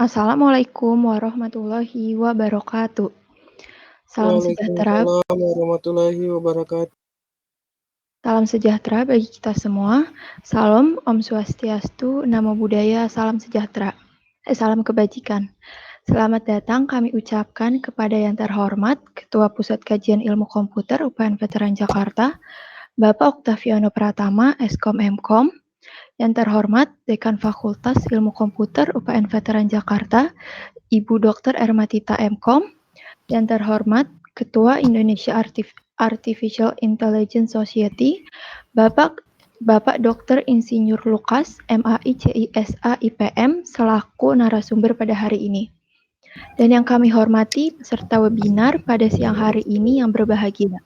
Assalamualaikum warahmatullahi wabarakatuh. Salam sejahtera, Waalaikumsalam warahmatullahi wabarakatuh. salam sejahtera bagi kita semua. Salam Om Swastiastu, Namo Buddhaya, salam sejahtera. Salam kebajikan. Selamat datang kami ucapkan kepada yang terhormat Ketua Pusat Kajian Ilmu Komputer UPN Veteran Jakarta, Bapak Oktaviano Pratama, Eskom Mkom, yang terhormat Dekan Fakultas Ilmu Komputer UPN Veteran Jakarta, Ibu Dr. Ermatita Mkom, yang terhormat Ketua Indonesia Artificial Intelligence Society, Bapak Dr. Insinyur Lukas, MAI CISA IPM, selaku narasumber pada hari ini. Dan yang kami hormati peserta webinar pada siang hari ini yang berbahagia.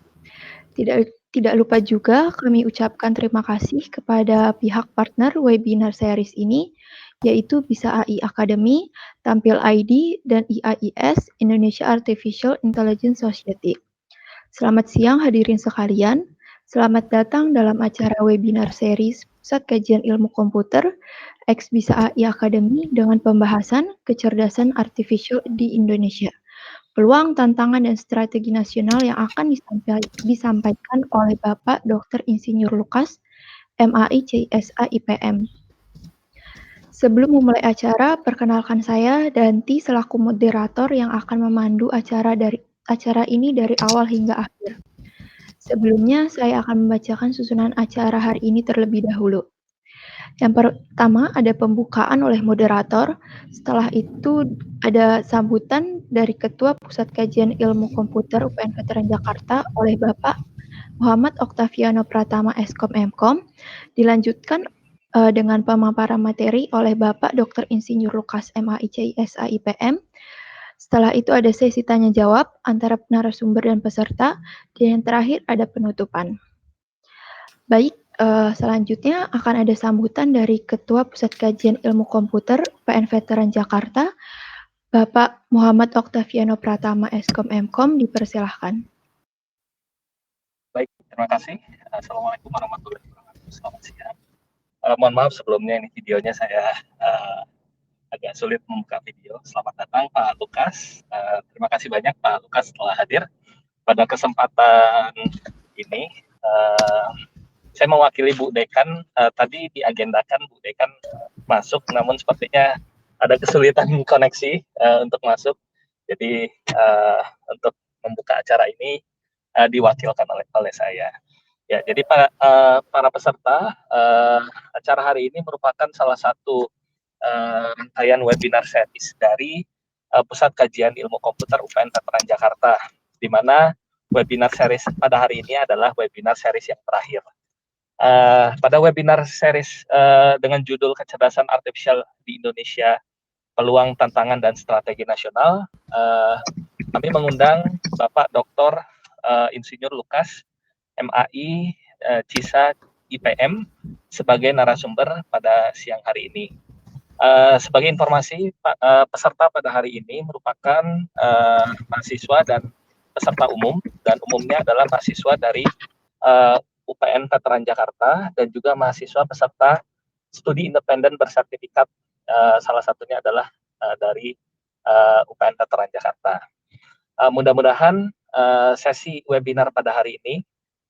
Tidak lupa juga kami ucapkan terima kasih kepada pihak partner webinar series ini, yaitu Bisa AI Academy, Tampil ID, dan IAIS, Indonesia Artificial Intelligence Society. Selamat siang hadirin sekalian, selamat datang dalam acara webinar series Pusat Kajian Ilmu Komputer, X Bisa AI Academy dengan pembahasan kecerdasan artificial di Indonesia. Peluang, tantangan, dan strategi nasional yang akan disampaikan oleh Bapak Dr. Insinyur Lukas, MAI CISA IPM. Sebelum memulai acara, perkenalkan saya Danti selaku moderator yang akan memandu acara ini dari awal hingga akhir. Sebelumnya, saya akan membacakan susunan acara hari ini terlebih dahulu. Yang pertama ada pembukaan oleh moderator, setelah itu ada sambutan dari Ketua Pusat Kajian Ilmu Komputer UPN Veteran Jakarta oleh Bapak Muhammad Oktaviano Pratama Eskom Mkom, dilanjutkan dengan pemaparan materi oleh Bapak Dr. Insinyur Lukas MAI CISA IPM. Setelah itu ada sesi tanya jawab antara narasumber dan peserta, dan yang terakhir ada penutupan. Baik, selanjutnya akan ada sambutan dari Ketua Pusat Kajian Ilmu Komputer UPN Veteran Jakarta, Bapak Muhammad Oktaviano Pratama Eskom Mkom, dipersilahkan. Baik, terima kasih. Assalamualaikum warahmatullahi wabarakatuh. Selamat siang. Mohon maaf sebelumnya ini videonya saya agak sulit membuka video. Selamat datang Pak Lukas. Terima kasih banyak Pak Lukas telah hadir pada kesempatan ini. Saya mewakili Bu Dekan. Tadi diagendakan Bu Dekan masuk, namun sepertinya ada kesulitan koneksi untuk masuk. Jadi untuk membuka acara ini diwakilkan oleh saya. Ya, jadi para peserta acara hari ini merupakan salah satu rangkaian webinar series dari Pusat Kajian Ilmu Komputer UPN Veteran Jakarta, di mana webinar series pada hari ini adalah webinar series yang terakhir. Pada webinar series dengan judul Kecerdasan Artificial di Indonesia, Peluang, Tantangan, dan Strategi Nasional, kami mengundang Bapak Dr. Insinyur Lukas, MAI CISA IPM, sebagai narasumber pada siang hari ini. Sebagai informasi, peserta pada hari ini merupakan mahasiswa dan peserta umum, dan umumnya adalah mahasiswa dari UPN Veteran Jakarta dan juga mahasiswa peserta studi independen bersertifikat, salah satunya adalah dari UPN Veteran Jakarta. Mudah-mudahan sesi webinar pada hari ini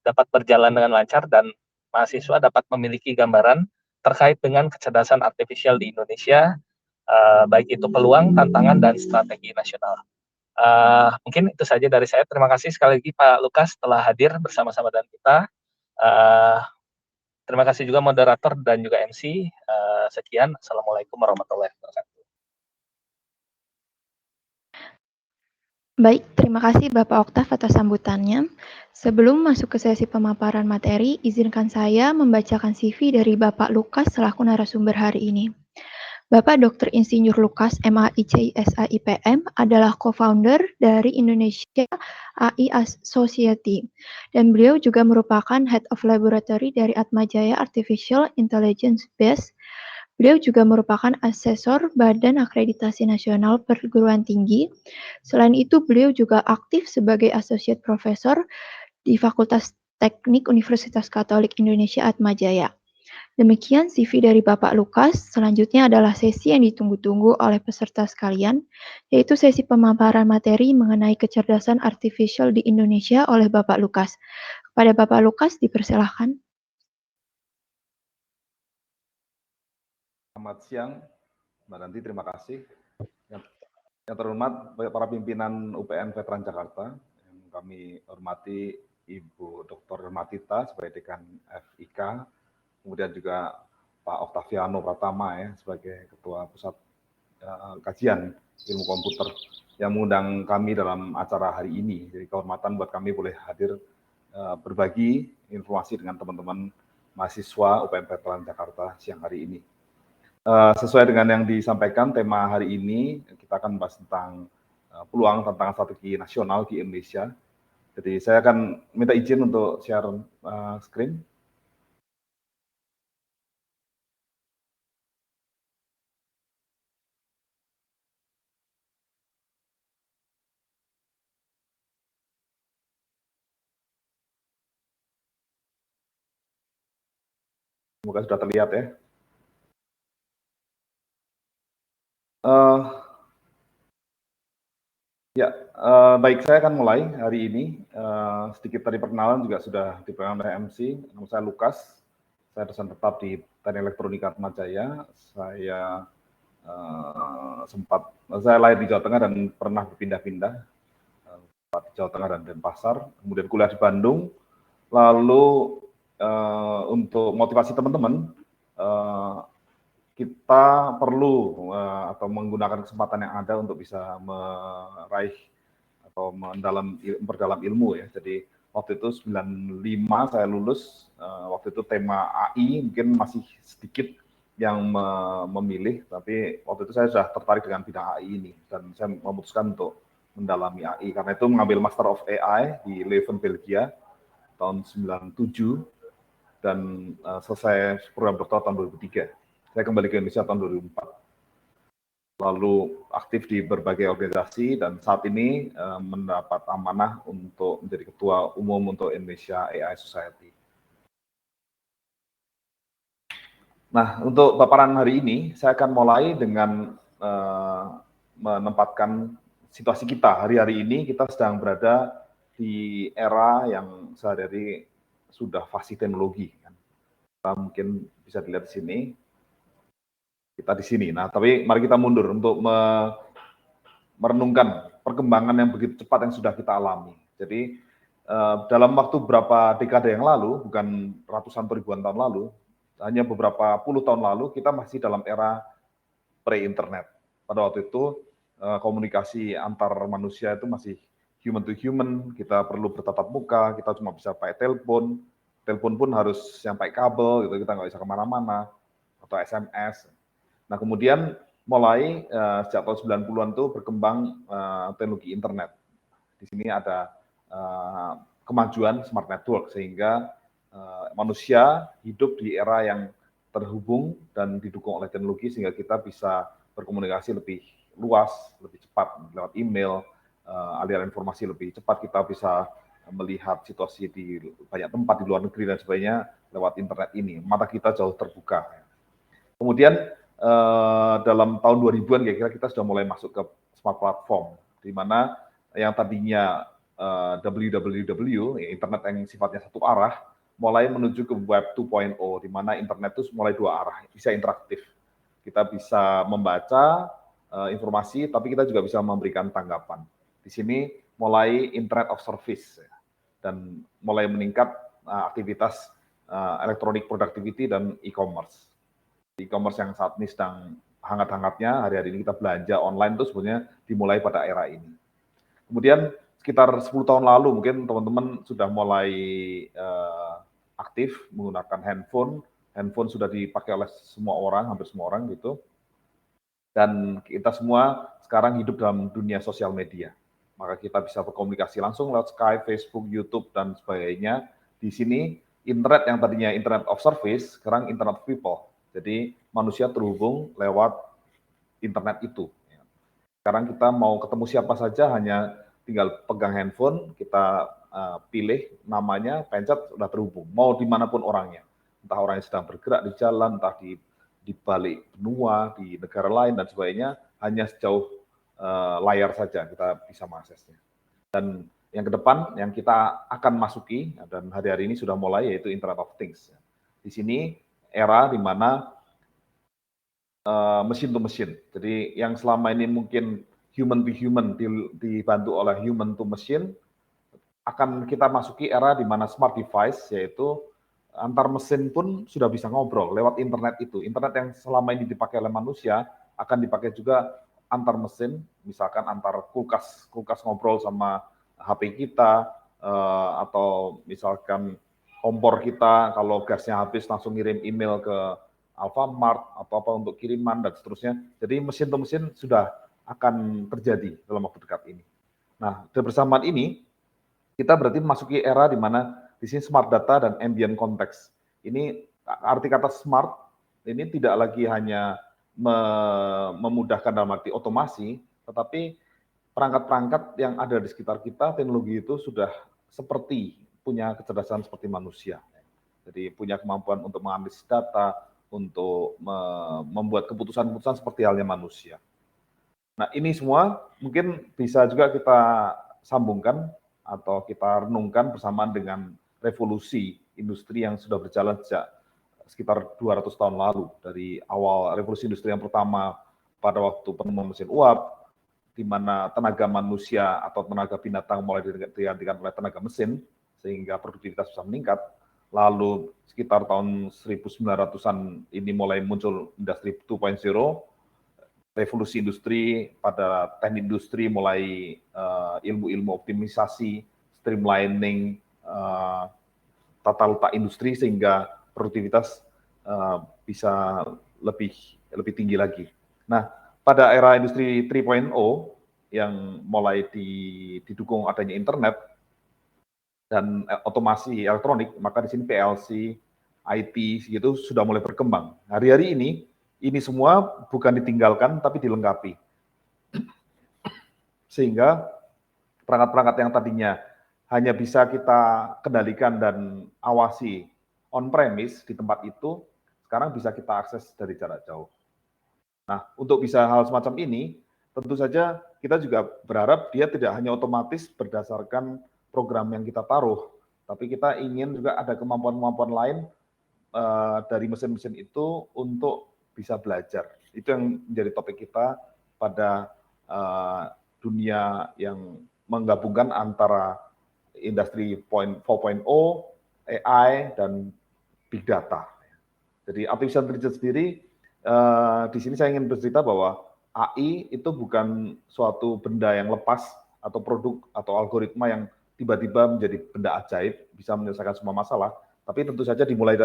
dapat berjalan dengan lancar dan mahasiswa dapat memiliki gambaran terkait dengan kecerdasan artifisial di Indonesia, baik itu peluang, tantangan, dan strategi nasional. Mungkin itu saja dari saya. Terima kasih sekali lagi Pak Lukas telah hadir bersama-sama dengan kita. Terima kasih juga moderator dan juga MC. Sekian. Assalamualaikum warahmatullahi wabarakatuh. Baik, terima kasih Bapak Oktav atas sambutannya. Sebelum masuk ke sesi pemaparan materi, izinkan saya membacakan CV dari Bapak Lukas selaku narasumber hari ini. Bapak Dr. Insinyur Lukas, MAI CISA IPM, adalah co-founder dari Indonesia AI Society, dan beliau juga merupakan Head of Laboratory dari Atmajaya Artificial Intelligence Base. Beliau juga merupakan asesor Badan Akreditasi Nasional Perguruan Tinggi. Selain itu, beliau juga aktif sebagai Associate Professor di Fakultas Teknik Universitas Katolik Indonesia Atmajaya. Demikian CV dari Bapak Lukas. Selanjutnya adalah sesi yang ditunggu-tunggu oleh peserta sekalian, yaitu sesi pemaparan materi mengenai kecerdasan artificial di Indonesia oleh Bapak Lukas. Kepada Bapak Lukas dipersilahkan. Selamat siang, Mbak Nanti, terima kasih. Yang terhormat para pimpinan UPN Veteran Jakarta, yang kami hormati Ibu Dr. Matita sebagai Dekan FIK, kemudian juga Pak Octaviano Pratama ya sebagai Ketua Pusat Kajian Ilmu Komputer yang mengundang kami dalam acara hari ini. Jadi kehormatan buat kami boleh hadir berbagi informasi dengan teman-teman mahasiswa UPN Veteran Jakarta siang hari ini. Sesuai dengan yang disampaikan, tema hari ini kita akan membahas tentang peluang tantangan strategi nasional di Indonesia. Jadi saya akan minta izin untuk share screen. Semoga sudah terlihat ya. Baik, saya akan mulai hari ini. Sedikit tadi perkenalan juga sudah diperkenalkan oleh MC. Nama saya Lukas, saya dosen tetap di Teknik Elektronika Atmajaya. Saya saya lahir di Jawa Tengah dan pernah berpindah-pindah di Jawa Tengah dan Denpasar, kemudian kuliah di Bandung. Lalu untuk motivasi teman-teman, kita perlu atau menggunakan kesempatan yang ada untuk bisa meraih atau memperdalam ilmu ya. Jadi waktu itu 95 saya lulus, waktu itu tema AI mungkin masih sedikit yang memilih, tapi waktu itu saya sudah tertarik dengan bidang AI ini dan saya memutuskan untuk mendalami AI. Karena itu mengambil Master of AI di Leuven, Belgia tahun 97 dan selesai program doktorat tahun 2003. Saya kembali ke Indonesia tahun 2004. Lalu aktif di berbagai organisasi dan saat ini mendapat amanah untuk menjadi Ketua Umum untuk Indonesia AI Society. Nah, untuk paparan hari ini saya akan mulai dengan menempatkan situasi kita. Hari-hari ini kita sedang berada di era yang sehari-hari sudah fasih teknologi. Kita mungkin bisa dilihat di sini. Kita di sini. Nah, tapi mari kita mundur untuk merenungkan perkembangan yang begitu cepat yang sudah kita alami. Jadi dalam waktu beberapa dekade yang lalu, bukan ratusan ribuan tahun lalu, hanya beberapa puluh tahun lalu, kita masih dalam era pre-internet. Pada waktu itu komunikasi antar manusia itu masih human to human, kita perlu bertatap muka, kita cuma bisa pakai telepon pun harus yang pakai kabel, gitu, kita nggak bisa kemana-mana, atau SMS. Nah, kemudian mulai sejak tahun 90-an itu berkembang teknologi internet. Di sini ada kemajuan smart network, sehingga manusia hidup di era yang terhubung dan didukung oleh teknologi, sehingga kita bisa berkomunikasi lebih luas, lebih cepat, lewat email, aliran informasi lebih cepat, kita bisa melihat situasi di banyak tempat di luar negeri dan sebagainya lewat internet ini. Mata kita jauh terbuka. Kemudian dalam tahun 2000-an kira-kira kita sudah mulai masuk ke smart platform, di mana yang tadinya www, internet yang sifatnya satu arah, mulai menuju ke web 2.0, di mana internet itu mulai dua arah, bisa interaktif. Kita bisa membaca informasi, tapi kita juga bisa memberikan tanggapan. Di sini mulai internet of service, dan mulai meningkat aktivitas electronic productivity dan e-commerce. E-commerce yang saat ini sedang hangat-hangatnya, hari-hari ini kita belanja online itu sebenarnya dimulai pada era ini. Kemudian sekitar 10 tahun lalu mungkin teman-teman sudah mulai aktif menggunakan handphone. Handphone sudah dipakai oleh semua orang, hampir semua orang gitu. Dan kita semua sekarang hidup dalam dunia sosial media. Maka kita bisa berkomunikasi langsung lewat Skype, Facebook, YouTube, dan sebagainya. Di sini internet yang tadinya internet of service, sekarang internet of people. Jadi manusia terhubung lewat internet itu. Sekarang kita mau ketemu siapa saja hanya tinggal pegang handphone, kita pilih namanya, pencet, sudah terhubung. Mau dimanapun orangnya. entah orang yang sedang bergerak di jalan, entah di balik benua, di negara lain dan sebagainya, hanya sejauh layar saja kita bisa mengaksesnya. Dan yang ke depan yang kita akan masuki dan hari-hari ini sudah mulai yaitu Internet of Things. Di sini era di mana mesin to mesin. Jadi yang selama ini mungkin human to human dibantu oleh human to machine, akan kita masuki era di mana smart device, yaitu antar mesin pun sudah bisa ngobrol lewat internet itu. Internet yang selama ini dipakai oleh manusia akan dipakai juga antar mesin, misalkan antar kulkas ngobrol sama HP kita, atau misalkan kompor kita kalau gasnya habis langsung ngirim email ke Alfamart atau apa untuk kiriman dan seterusnya. Jadi mesin to mesin sudah akan terjadi dalam waktu dekat ini. Nah, bersamaan ini kita berarti memasuki era di mana di sini smart data dan ambient context. Ini arti kata smart ini tidak lagi hanya memudahkan dalam arti otomasi, tetapi perangkat-perangkat yang ada di sekitar kita, teknologi itu sudah seperti punya kecerdasan seperti manusia. Jadi punya kemampuan untuk menganalisis data, untuk membuat keputusan-keputusan seperti halnya manusia. Nah, ini semua mungkin bisa juga kita sambungkan atau kita renungkan bersamaan dengan revolusi industri yang sudah berjalan sejak sekitar 200 tahun lalu. Dari awal revolusi industri yang pertama pada waktu penemuan mesin uap, di mana tenaga manusia atau tenaga binatang mulai digantikan oleh tenaga mesin, sehingga produktivitas bisa meningkat. Lalu sekitar tahun 1900-an ini mulai muncul industri 2.0, revolusi industri pada teknik industri mulai ilmu-ilmu optimisasi, streamlining, tata letak industri sehingga produktivitas bisa lebih tinggi lagi. Nah, pada era industri 3.0 yang mulai didukung adanya internet dan otomasi elektronik, maka di sini PLC, IT gitu sudah mulai berkembang. Hari-hari ini semua bukan ditinggalkan tapi dilengkapi. Sehingga perangkat-perangkat yang tadinya hanya bisa kita kendalikan dan awasi on-premise di tempat itu, sekarang bisa kita akses dari jarak jauh. Nah, untuk bisa hal semacam ini, tentu saja kita juga berharap dia tidak hanya otomatis berdasarkan program yang kita taruh, tapi kita ingin juga ada kemampuan-kemampuan lain dari mesin-mesin itu untuk bisa belajar. Itu yang menjadi topik kita pada dunia yang menggabungkan antara industri 4.0, AI, dan big data. Jadi artificial intelligence sendiri, di sini saya ingin bercerita bahwa AI itu bukan suatu benda yang lepas atau produk atau algoritma yang tiba-tiba menjadi benda ajaib, bisa menyelesaikan semua masalah, tapi tentu saja dimulai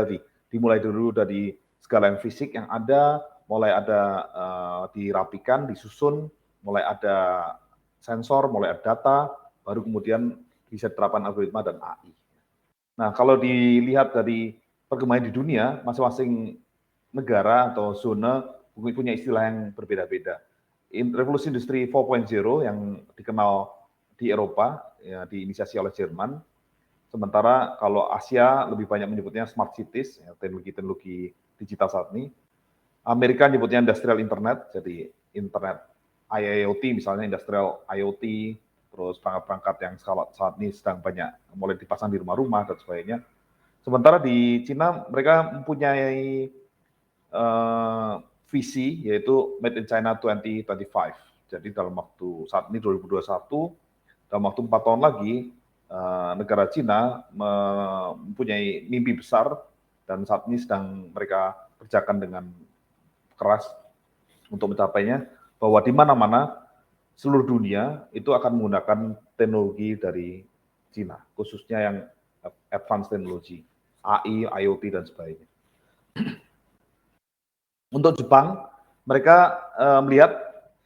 dulu dari segala yang fisik yang ada, mulai ada dirapikan, disusun, mulai ada sensor, mulai ada data, baru kemudian bisa diterapkan algoritma dan AI. Nah, kalau dilihat dari perkembangan di dunia, masing-masing negara atau zona punya istilah yang berbeda-beda. Revolusi industri 4.0 yang dikenal di Eropa, ya, diinisiasi oleh Jerman. Sementara kalau Asia lebih banyak menyebutnya smart cities, ya, teknologi digital saat ini. Amerika menyebutnya industrial internet, jadi internet IoT misalnya, industrial IoT, terus perangkat-perangkat yang saat ini sedang banyak mulai dipasang di rumah-rumah dan sebagainya. Sementara di Cina mereka mempunyai visi yaitu Made in China 2025. Jadi dalam waktu saat ini 2021, dalam waktu 4 tahun lagi negara Cina mempunyai mimpi besar dan saat ini sedang mereka kerjakan dengan keras untuk mencapainya, bahwa di mana-mana seluruh dunia itu akan menggunakan teknologi dari Cina, khususnya yang advanced teknologi, AI, IoT, dan sebagainya. Untuk Jepang, mereka melihat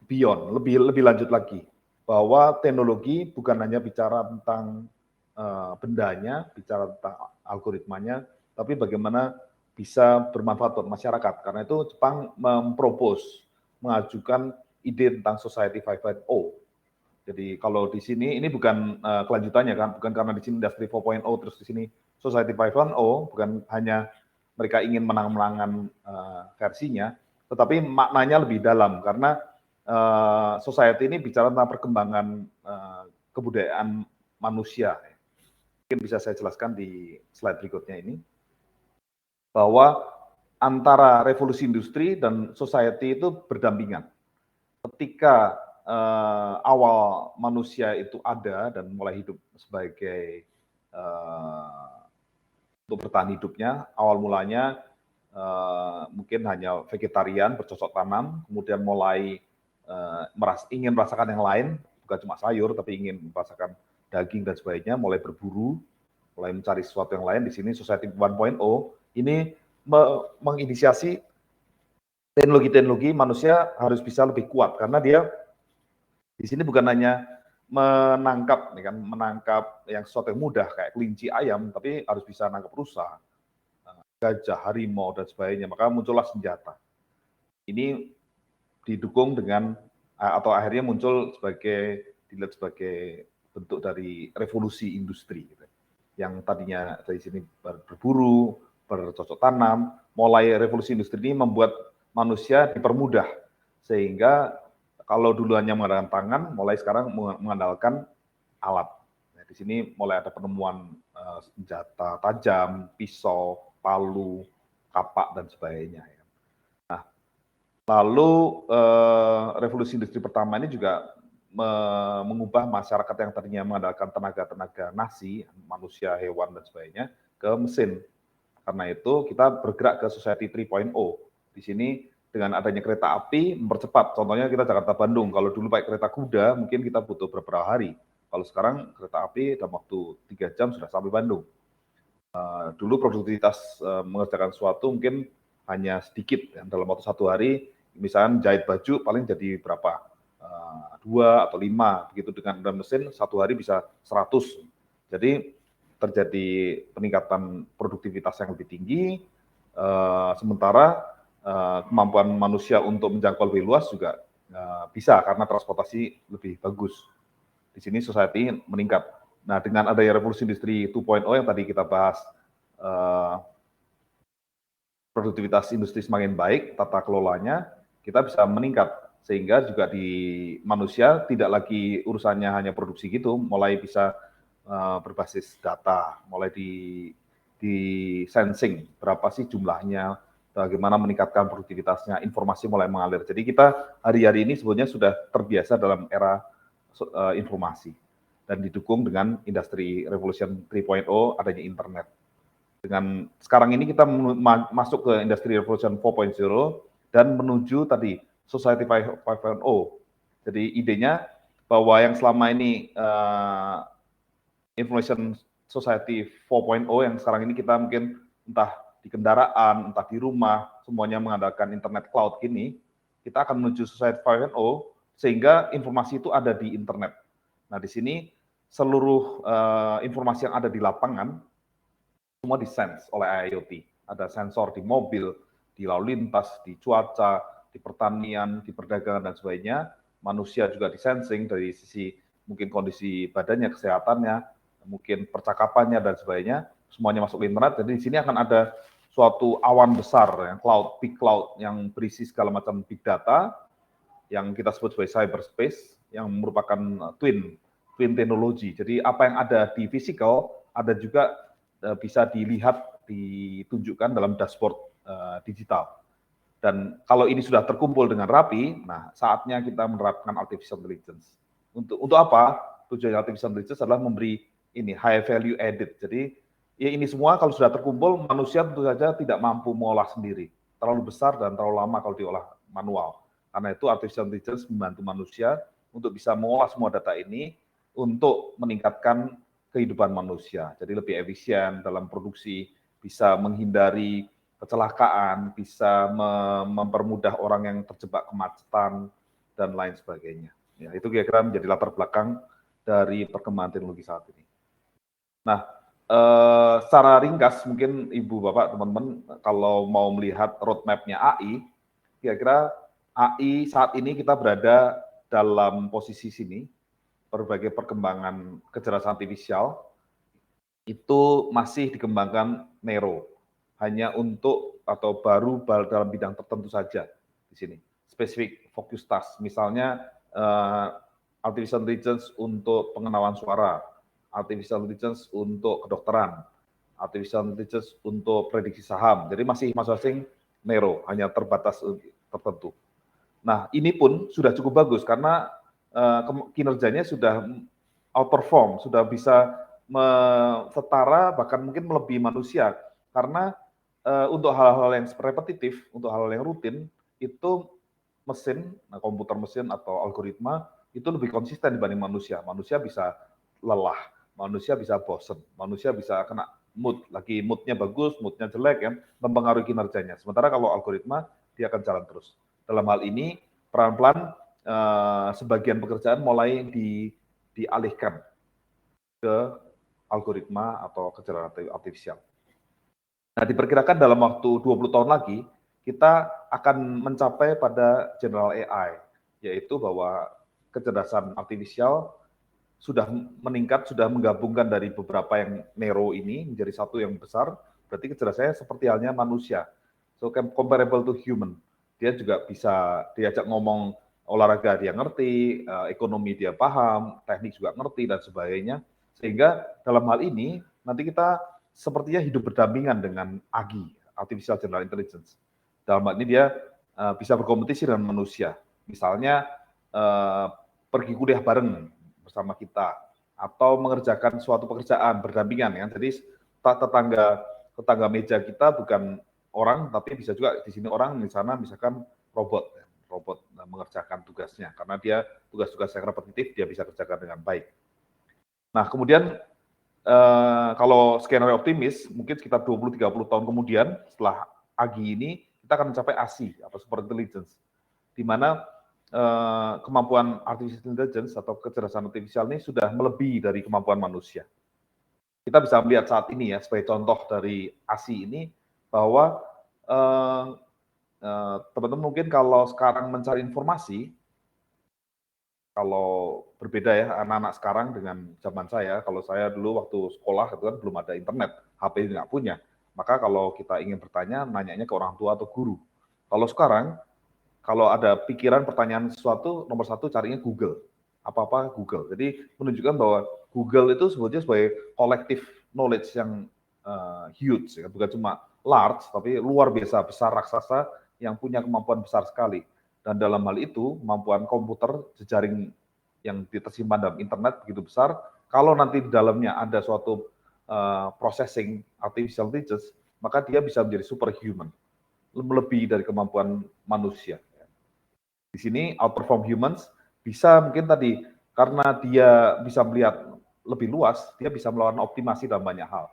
beyond, lebih lanjut lagi, bahwa teknologi bukan hanya bicara tentang bendanya, bicara tentang algoritmanya, tapi bagaimana bisa bermanfaat buat masyarakat. Karena itu Jepang mengajukan ide tentang Society 5.0. Jadi kalau di sini, ini bukan kelanjutannya kan, bukan karena di sini Industri 4.0 terus di sini Society 5.0, bukan hanya mereka ingin menang-menangan versinya, tetapi maknanya lebih dalam karena society ini bicara tentang perkembangan kebudayaan manusia. Mungkin bisa saya jelaskan di slide berikutnya ini, bahwa antara revolusi industri dan society itu berdampingan. Ketika awal manusia itu ada dan mulai hidup sebagai untuk bertahan hidupnya, awal mulanya mungkin hanya vegetarian, bercocok tanam, kemudian mulai ingin merasakan yang lain, bukan cuma sayur, tapi ingin merasakan daging dan sebagainya, mulai berburu, mulai mencari sesuatu yang lain. Di sini Society 1.0 ini menginisiasi teknologi-teknologi manusia harus bisa lebih kuat, karena dia di sini bukan hanya menangkap yang sesuatu yang mudah kayak kelinci, ayam, tapi harus bisa nangkap rusa, gajah, harimau dan sebagainya. Maka muncullah senjata. Ini didukung dengan atau akhirnya muncul dilihat sebagai bentuk dari revolusi industri. Yang tadinya dari sini berburu, bercocok tanam, mulai revolusi industri ini membuat manusia dipermudah sehingga kalau dulu hanya mengandalkan tangan, mulai sekarang mengandalkan alat. Nah, di sini mulai ada penemuan senjata tajam, pisau, palu, kapak, dan sebagainya. Nah, lalu revolusi industri pertama ini juga mengubah masyarakat yang tadinya mengandalkan tenaga-tenaga nasi, manusia, hewan, dan sebagainya, ke mesin. Karena itu kita bergerak ke Society 3.0. Di sini dengan adanya kereta api mempercepat. Contohnya kita Jakarta-Bandung. Kalau dulu pakai kereta kuda, mungkin kita butuh beberapa hari. Kalau sekarang kereta api dalam waktu 3 jam sudah sampai Bandung. Dulu produktivitas mengerjakan sesuatu mungkin hanya sedikit. Dalam waktu 1 hari, misalnya jahit baju paling jadi berapa? 2 atau 5. Begitu dengan mesin, 1 hari bisa 100. Jadi terjadi peningkatan produktivitas yang lebih tinggi, sementara kemampuan manusia untuk menjangkau lebih luas juga bisa karena transportasi lebih bagus. Di sini society meningkat. Nah, dengan adanya revolusi industri 2.0 yang tadi kita bahas, produktivitas industri semakin baik, tata kelolanya kita bisa meningkat sehingga juga di manusia tidak lagi urusannya hanya produksi gitu, mulai bisa berbasis data, mulai di sensing berapa sih jumlahnya, bagaimana meningkatkan produktivitasnya, informasi mulai mengalir. Jadi kita hari-hari ini sebenarnya sudah terbiasa dalam era informasi dan didukung dengan industri revolution 3.0 adanya internet. Dengan sekarang ini kita masuk ke industri revolution 4.0 dan menuju tadi society 5.0. Jadi idenya bahwa yang selama ini information society 4.0 yang sekarang ini kita mungkin entah di kendaraan, entah di rumah, semuanya mengandalkan internet cloud gini, kita akan menuju society 5.0 sehingga informasi itu ada di internet. Nah, di sini seluruh informasi yang ada di lapangan semua di-sense oleh IoT. Ada sensor di mobil, di lalu lintas, di cuaca, di pertanian, di perdagangan dan sebagainya. Manusia juga di-sensing dari sisi mungkin kondisi badannya, kesehatannya, mungkin percakapannya dan sebagainya, semuanya masuk ke internet. Jadi di sini akan ada suatu awan besar, yang cloud, big cloud, yang berisi segala macam big data, yang kita sebut sebagai cyberspace, yang merupakan twin teknologi. Jadi apa yang ada di physical, ada juga bisa dilihat, ditunjukkan dalam dashboard digital. Dan kalau ini sudah terkumpul dengan rapi, nah saatnya kita menerapkan artificial intelligence. Untuk apa? Tujuan artificial intelligence adalah memberi ini high value added. Jadi ya ini semua kalau sudah terkumpul, manusia tentu saja tidak mampu mengolah sendiri. Terlalu besar dan terlalu lama kalau diolah manual. Karena itu artificial intelligence membantu manusia untuk bisa mengolah semua data ini untuk meningkatkan kehidupan manusia. Jadi lebih efisien dalam produksi, bisa menghindari kecelakaan, bisa mempermudah orang yang terjebak kemacetan, dan lain sebagainya. Ya, itu kira-kira menjadi latar belakang dari perkembangan teknologi saat ini. Nah, secara ringkas mungkin Ibu, Bapak, teman-teman, kalau mau melihat roadmap-nya AI, kira-kira AI saat ini kita berada dalam posisi sini, berbagai perkembangan kecerdasan artifisial, itu masih dikembangkan narrow. hanya untuk atau baru dalam bidang tertentu saja di sini. Spesifik focus task, misalnya artificial intelligence untuk pengenalan suara, artificial intelligence untuk kedokteran, artificial intelligence untuk prediksi saham. Jadi masih masing-masing narrow, hanya terbatas tertentu. Nah, ini pun sudah cukup bagus karena kinerjanya sudah outperform, sudah bisa setara bahkan mungkin melebihi manusia karena untuk hal-hal yang repetitif, untuk hal-hal yang rutin itu mesin, komputer mesin atau algoritma itu lebih konsisten dibanding manusia. Manusia bisa lelah, manusia bisa bosen, manusia bisa kena mood, lagi moodnya bagus, moodnya jelek kan, mempengaruhi kinerjanya. Sementara kalau algoritma dia akan jalan terus. Dalam hal ini pelan-pelan sebagian pekerjaan mulai dialihkan ke algoritma atau kecerdasan artifisial. Nah, diperkirakan dalam waktu 20 tahun lagi, kita akan mencapai pada general AI, yaitu bahwa kecerdasan artifisial sudah meningkat, sudah menggabungkan dari beberapa yang narrow ini menjadi satu yang besar, berarti kecerdasannya seperti halnya manusia. So, comparable to human. Dia juga bisa diajak ngomong olahraga dia ngerti, ekonomi dia paham, teknik juga ngerti, dan sebagainya. Sehingga dalam hal ini, nanti kita sepertinya hidup berdampingan dengan AGI, Artificial General Intelligence. Dalam hal ini dia bisa berkompetisi dengan manusia. Misalnya pergi kuliah bareng bersama kita, atau mengerjakan suatu pekerjaan berdampingan. Ya. Jadi tetangga meja kita bukan orang, tapi bisa juga di sini orang, di sana misalkan robot mengerjakan tugasnya. Karena dia tugas-tugas yang repetitif, dia bisa kerjakan dengan baik. Nah, kemudian kalau skenario optimis, mungkin sekitar 20-30 tahun kemudian, setelah AGI ini, kita akan mencapai ASI, atau super intelligence, di mana kemampuan artificial intelligence atau kecerdasan artifisial ini sudah melebihi dari kemampuan manusia. Kita bisa melihat saat ini ya, sebagai contoh dari ASI ini, bahwa teman-teman mungkin kalau sekarang mencari informasi, kalau berbeda ya anak-anak sekarang dengan zaman saya, kalau saya dulu waktu sekolah itu kan belum ada internet, HP nggak punya. Maka kalau kita ingin bertanya, nanyanya ke orang tua atau guru. Kalau sekarang, kalau ada pikiran pertanyaan sesuatu, nomor satu carinya Google. Apa-apa Google. Jadi menunjukkan bahwa Google itu sebetulnya sebagai collective knowledge yang huge, ya. Bukan cuma large, tapi luar biasa, besar, raksasa, yang punya kemampuan besar sekali. Dan dalam hal itu, kemampuan komputer, jejaring yang tersimpan dalam internet begitu besar, kalau nanti di dalamnya ada suatu processing artificial intelligence, maka dia bisa menjadi superhuman, lebih dari kemampuan manusia. Di sini outperform humans bisa mungkin tadi karena dia bisa melihat lebih luas, dia bisa melakukan optimasi dalam banyak hal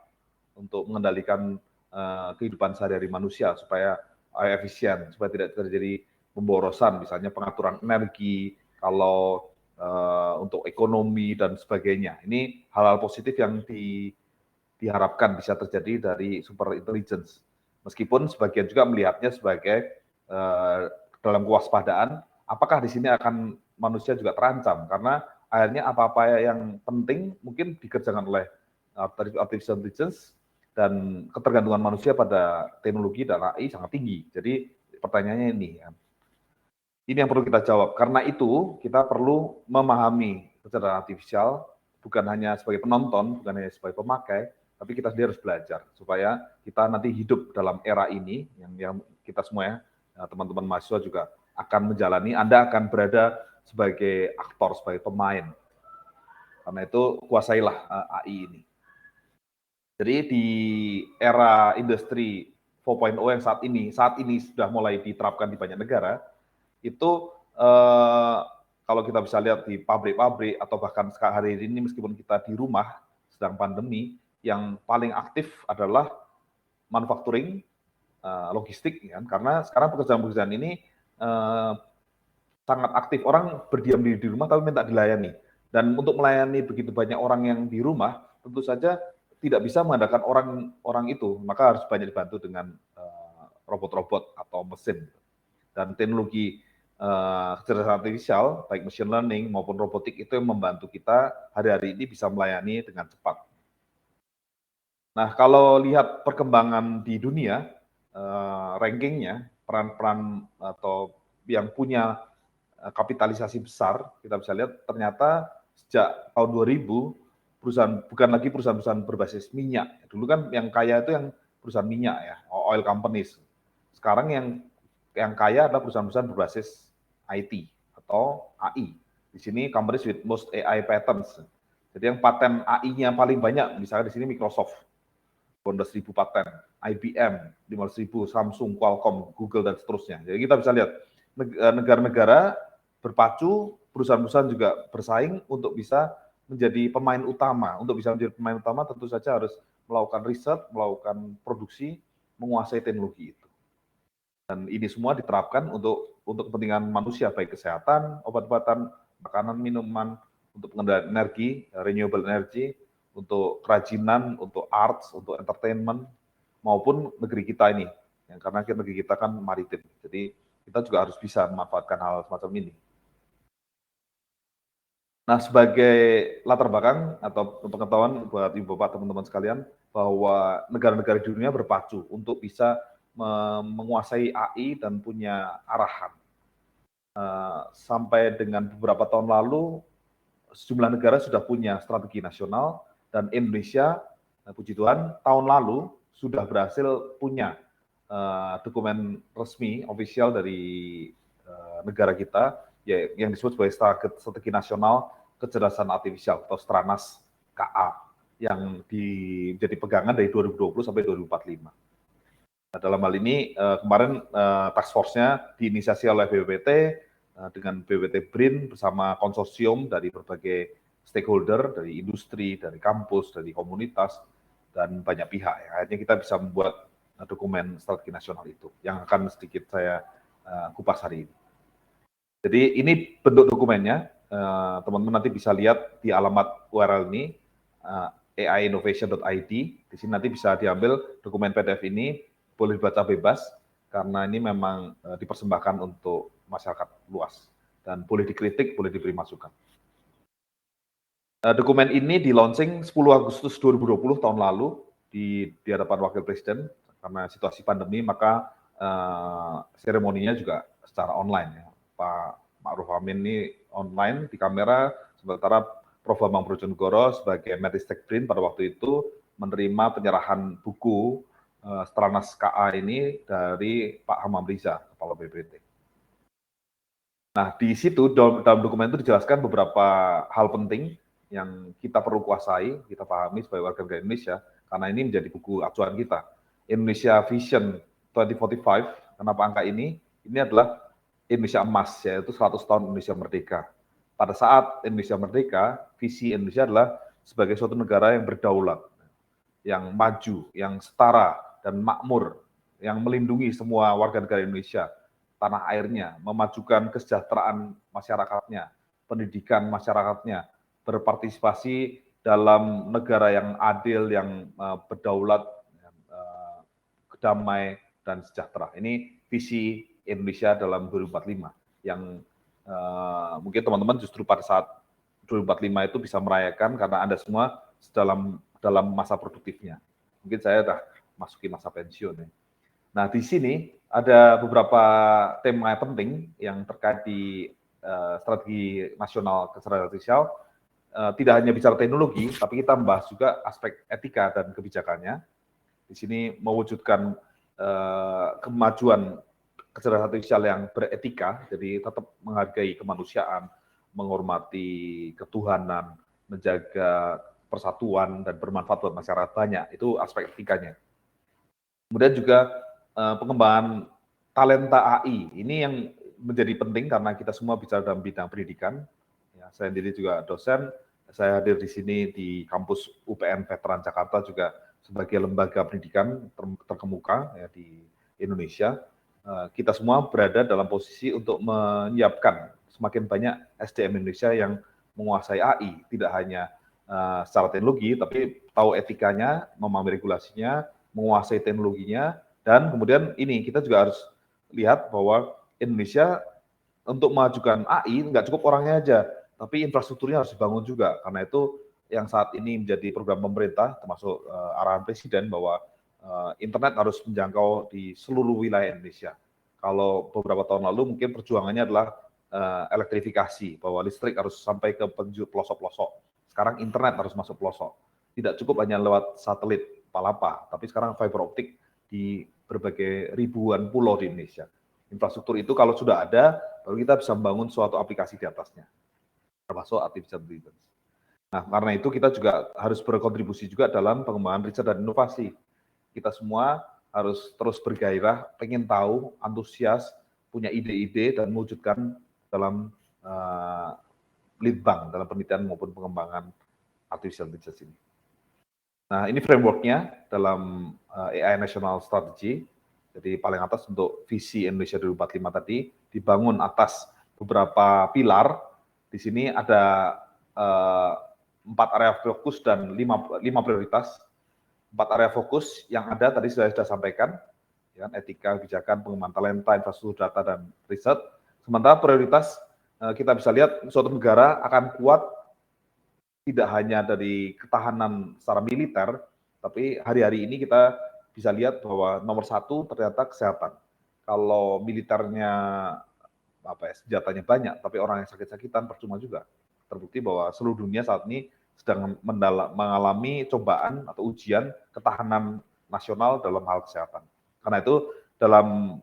untuk mengendalikan kehidupan sehari-hari manusia supaya efisien, supaya tidak terjadi pemborosan, misalnya pengaturan energi, kalau untuk ekonomi dan sebagainya. Ini hal-hal positif yang diharapkan bisa terjadi dari super intelligence. Meskipun sebagian juga melihatnya sebagai dalam kewaspadaan, apakah di sini akan manusia juga terancam? Karena akhirnya apa-apa yang penting mungkin dikerjakan oleh artificial intelligence, dan ketergantungan manusia pada teknologi dan AI sangat tinggi. Jadi pertanyaannya ini, ini yang perlu kita jawab. Karena itu kita perlu memahami kecerdasan artifisial bukan hanya sebagai penonton, bukan hanya sebagai pemakai, tapi kita sendiri harus belajar supaya kita nanti hidup dalam era ini yang kita semua ya, teman-teman mahasiswa juga akan menjalani. Anda akan berada sebagai aktor, sebagai pemain. Karena itu kuasailah AI ini. Jadi di era industri 4.0 yang saat ini sudah mulai diterapkan di banyak negara, itu kalau kita bisa lihat di pabrik-pabrik atau bahkan hari ini meskipun kita di rumah sedang pandemi, yang paling aktif adalah manufacturing, logistik, kan? Karena sekarang pekerjaan-pekerjaan ini sangat aktif, orang berdiam diri di rumah tapi minta dilayani. Dan untuk melayani begitu banyak orang yang di rumah, tentu saja tidak bisa mengandalkan orang itu, maka harus banyak dibantu dengan robot-robot atau mesin. Dan teknologi kecerdasan artifisial, baik machine learning maupun robotik itu yang membantu kita hari-hari ini bisa melayani dengan cepat. Nah, kalau lihat perkembangan di dunia, rankingnya, peran-peran atau yang punya kapitalisasi besar, kita bisa lihat ternyata sejak tahun 2000, perusahaan bukan lagi perusahaan-perusahaan berbasis minyak. Dulu kan yang kaya itu yang perusahaan minyak ya, oil companies. Sekarang yang kaya adalah perusahaan-perusahaan berbasis IT atau AI. Di sini companies with most AI patents. Jadi yang paten AI-nya paling banyak, misalnya di sini Microsoft, 12.000 paten, IBM 15.000, Samsung, Qualcomm, Google dan seterusnya. Jadi kita bisa lihat negara-negara berpacu, perusahaan-perusahaan juga bersaing untuk bisa menjadi pemain utama. Untuk bisa menjadi pemain utama tentu saja harus melakukan riset, melakukan produksi, menguasai teknologi itu. Dan ini semua diterapkan untuk kepentingan manusia, baik kesehatan, obat-obatan, makanan, minuman, untuk pengendalian energi, renewable energy, untuk kerajinan, untuk arts, untuk entertainment, maupun negeri kita ini. Karena negeri kita kan maritim, jadi kita juga harus bisa memanfaatkan hal semacam ini. Nah, sebagai latar belakang atau pengetahuan buat Ibu Bapak, teman-teman sekalian, bahwa negara-negara di dunia berpacu untuk bisa menguasai AI dan punya arahan. Sampai dengan beberapa tahun lalu, sejumlah negara sudah punya strategi nasional, dan Indonesia, puji Tuhan, tahun lalu sudah berhasil punya dokumen resmi, official dari negara kita, yang disebut sebagai strategi nasional kecerdasan artifisial atau Stranas KA, yang jadi pegangan dari 2020 sampai 2045. Nah, dalam hal ini kemarin task force-nya diinisiasi oleh BPPT dengan BPPT BRIN bersama konsorsium dari berbagai stakeholder, dari industri, dari kampus, dari komunitas, dan banyak pihak. Ya. Akhirnya kita bisa membuat dokumen strategi nasional itu, yang akan sedikit saya kupas hari ini. Jadi ini bentuk dokumennya, teman-teman nanti bisa lihat di alamat URL ini, aiinnovation.id. Di sini nanti bisa diambil dokumen PDF ini, boleh dibaca bebas, karena ini memang dipersembahkan untuk masyarakat luas, dan boleh dikritik, boleh diberi masukan. Dokumen ini di-launching 10 Agustus 2020 tahun lalu di hadapan Wakil Presiden. Karena situasi pandemi, maka seremoninya juga secara online. Ya. Pak Ma'ruf Amin ini online di kamera, sementara Prof. Bambang Brojonegoro sebagai Menristek BRIN pada waktu itu menerima penyerahan buku Stranas KA ini dari Pak Hamam Riza, Kepala BPPT. Nah, di situ dalam dokumen itu dijelaskan beberapa hal penting yang kita perlu kuasai, kita pahami sebagai warga negara Indonesia, karena ini menjadi buku acuan kita. Indonesia Vision 2045, kenapa angka ini? Ini adalah Indonesia emas, yaitu 100 tahun Indonesia merdeka. Pada saat Indonesia merdeka, visi Indonesia adalah sebagai suatu negara yang berdaulat, yang maju, yang setara dan makmur, yang melindungi semua warga negara Indonesia, tanah airnya, memajukan kesejahteraan masyarakatnya, pendidikan masyarakatnya, berpartisipasi dalam negara yang adil, yang berdaulat, damai, dan sejahtera. Ini visi Indonesia dalam 2045, yang mungkin teman-teman justru pada saat 2045 itu bisa merayakan karena Anda semua dalam masa produktifnya. Mungkin saya sudah masuki masa pensiun. Ya. Nah, di sini ada beberapa tema penting yang terkait di strategi nasional kecerdasan artifisial. Tidak hanya bicara teknologi, tapi kita membahas juga aspek etika dan kebijakannya. Di sini mewujudkan kemajuan kecerdasan artifisial yang beretika, jadi tetap menghargai kemanusiaan, menghormati ketuhanan, menjaga persatuan dan bermanfaat buat masyarakat banyak. Itu aspek etikanya. Kemudian juga pengembangan talenta AI. Ini yang menjadi penting karena kita semua bicara dalam bidang pendidikan. Ya, saya sendiri juga dosen. Saya hadir di sini di kampus UPN Veteran Jakarta juga sebagai lembaga pendidikan terkemuka ya, di Indonesia. Kita semua berada dalam posisi untuk menyiapkan semakin banyak SDM Indonesia yang menguasai AI, tidak hanya secara teknologi, tapi tahu etikanya, memahami regulasinya, menguasai teknologinya, dan kemudian ini kita juga harus lihat bahwa Indonesia untuk mengajukan AI nggak cukup orangnya aja, tapi infrastrukturnya harus dibangun juga. Karena itu yang saat ini menjadi program pemerintah, termasuk arahan Presiden bahwa internet harus menjangkau di seluruh wilayah Indonesia. Kalau beberapa tahun lalu mungkin perjuangannya adalah elektrifikasi, bahwa listrik harus sampai ke penjuru pelosok-pelosok. Sekarang internet harus masuk pelosok. Tidak cukup hanya lewat satelit palapa, tapi sekarang fiber optik di berbagai ribuan pulau di Indonesia. Infrastruktur itu kalau sudah ada, baru kita bisa membangun suatu aplikasi di atasnya, termasuk artificial intelligence. Nah, karena itu kita juga harus berkontribusi juga dalam pengembangan riset dan inovasi. Kita semua harus terus bergairah, pengen tahu, antusias, punya ide-ide dan mewujudkan dalam litbang, dalam penelitian maupun pengembangan artificial intelligence ini. Nah, ini framework-nya dalam AI National Strategy. Jadi paling atas untuk visi Indonesia 2045 tadi dibangun atas beberapa pilar. Di sini ada 4 area fokus dan 5 prioritas. 4 area fokus yang ada tadi sudah sampaikan, ya, etika, kebijakan, pengembangan talenta, infrastruktur data dan riset. Sementara prioritas kita bisa lihat suatu negara akan kuat tidak hanya dari ketahanan secara militer, tapi hari-hari ini kita bisa lihat bahwa nomor 1 ternyata kesehatan. Kalau militernya senjatanya banyak, tapi orang yang sakit-sakitan percuma juga. Terbukti bahwa seluruh dunia saat ini sedang mengalami cobaan atau ujian ketahanan nasional dalam hal kesehatan. Karena itu dalam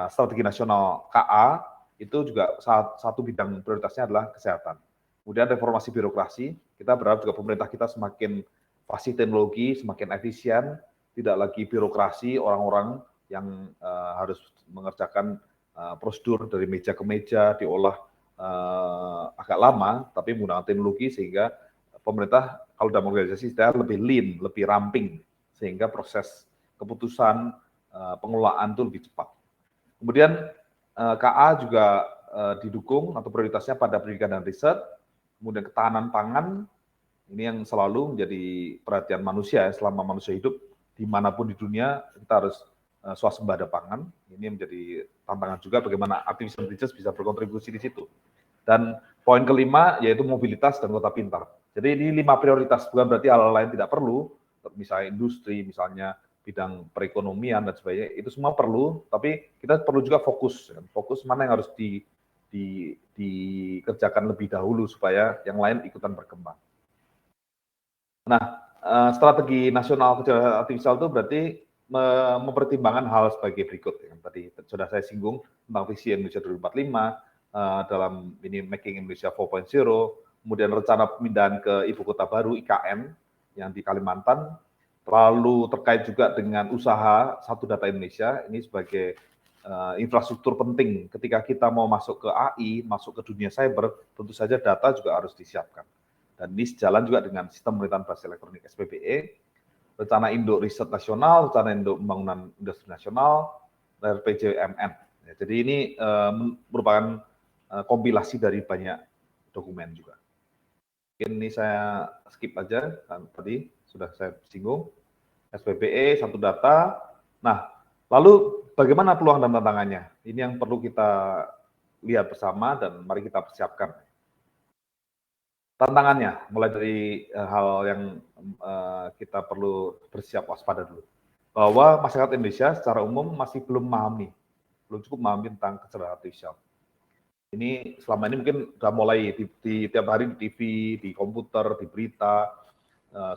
strategi nasional KA itu juga satu bidang prioritasnya adalah kesehatan. Kemudian reformasi birokrasi, kita berharap juga pemerintah kita semakin fasih teknologi, semakin efisien, tidak lagi birokrasi orang-orang yang harus mengerjakan prosedur dari meja ke meja, diolah agak lama, tapi menggunakan teknologi sehingga pemerintah kalau dalam organisasi kita lebih lean, lebih ramping, sehingga proses keputusan pengelolaan itu lebih cepat. Kemudian KA juga didukung atau prioritasnya pada pendidikan dan riset, kemudian ketahanan pangan, ini yang selalu menjadi perhatian manusia selama manusia hidup dimanapun di dunia, kita harus swasembada pangan. Ini menjadi tantangan juga bagaimana artificial intelligence bisa berkontribusi di situ. Dan poin kelima yaitu mobilitas dan kota pintar. Jadi ini 5 prioritas, bukan berarti hal lain tidak perlu, misalnya industri, misalnya bidang perekonomian dan sebagainya, itu semua perlu, tapi kita perlu juga fokus mana yang harus dikerjakan lebih dahulu supaya yang lain ikutan berkembang. Nah, strategi nasional kecerdasan artifisial itu berarti mempertimbangkan hal sebagai berikut. Yang tadi sudah saya singgung tentang visi Indonesia 2045, dalam ini Making Indonesia 4.0, kemudian rencana pemindahan ke Ibu Kota Baru IKN yang di Kalimantan, lalu terkait juga dengan usaha Satu Data Indonesia, ini sebagai infrastruktur penting ketika kita mau masuk ke AI, masuk ke dunia cyber, tentu saja data juga harus disiapkan. Dan ini sejalan juga dengan sistem pemerintahan berbasis elektronik SPBE, rencana induk riset nasional, rencana induk pembangunan industri nasional, RPJMN. Ya, jadi ini merupakan kompilasi dari banyak dokumen juga. Mungkin ini saya skip aja, kan tadi sudah saya singgung, SPBE, Satu Data. Nah, lalu bagaimana peluang dan tantangannya? Ini yang perlu kita lihat bersama dan mari kita persiapkan. Tantangannya, mulai dari hal yang kita perlu bersiap waspada dulu. Bahwa masyarakat Indonesia secara umum masih belum cukup memahami tentang kecerdasan artifisial. Ini selama ini mungkin sudah mulai di tiap hari di TV, di komputer, di berita,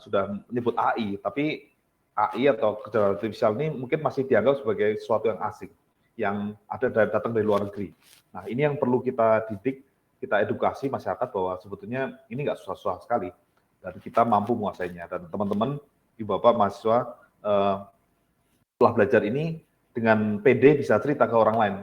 sudah menyebut AI, tapi AI atau kecerdasan artifisial ini mungkin masih dianggap sebagai sesuatu yang asing, yang datang dari luar negeri. Nah, ini yang perlu kita didik, kita edukasi masyarakat bahwa sebetulnya ini nggak susah-susah sekali, dan kita mampu menguasainya. Dan teman-teman, ibu bapak mahasiswa, setelah belajar ini, dengan PD bisa cerita ke orang lain.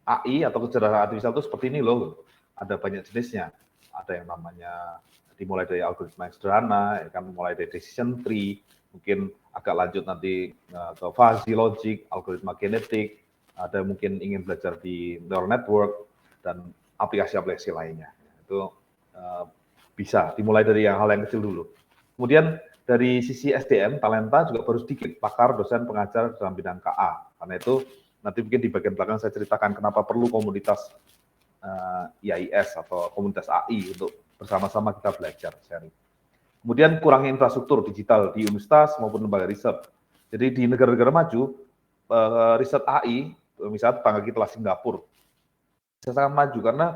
AI atau kecerdasan artifisial itu seperti ini loh, ada banyak jenisnya. Ada yang namanya dimulai dari algoritma yang sederhana, ya kan, mulai dari decision tree, mungkin agak lanjut nanti ke fuzzy logic, algoritma genetik, ada mungkin ingin belajar di neural network, dan aplikasi-aplikasi lainnya. Itu bisa dimulai dari hal yang kecil dulu. Kemudian dari sisi SDM, talenta juga baru sedikit, pakar, dosen, pengajar dalam bidang KA. Karena itu nanti mungkin di bagian belakang saya ceritakan kenapa perlu komunitas IAIS atau komunitas AI untuk bersama-sama kita belajar sharing. Kemudian kurangnya infrastruktur digital di universitas maupun lembaga riset. Jadi di negara-negara maju, riset AI, misalnya tetangga kita lah Singapura, bisa sangat maju karena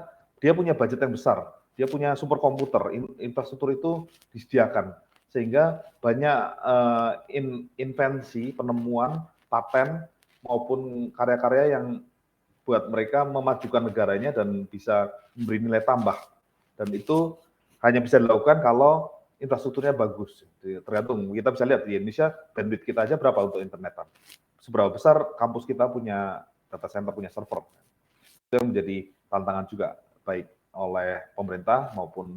dia punya budget yang besar, dia punya superkomputer, infrastruktur itu disediakan, sehingga banyak invensi, penemuan, paten, maupun karya-karya yang buat mereka memajukan negaranya dan bisa memberi nilai tambah. Dan itu hanya bisa dilakukan kalau infrastrukturnya bagus. Tergantung, kita bisa lihat di Indonesia, bandwidth kita aja berapa untuk internetan. Seberapa besar kampus kita punya data center, punya server. Itu yang menjadi tantangan juga, baik oleh pemerintah maupun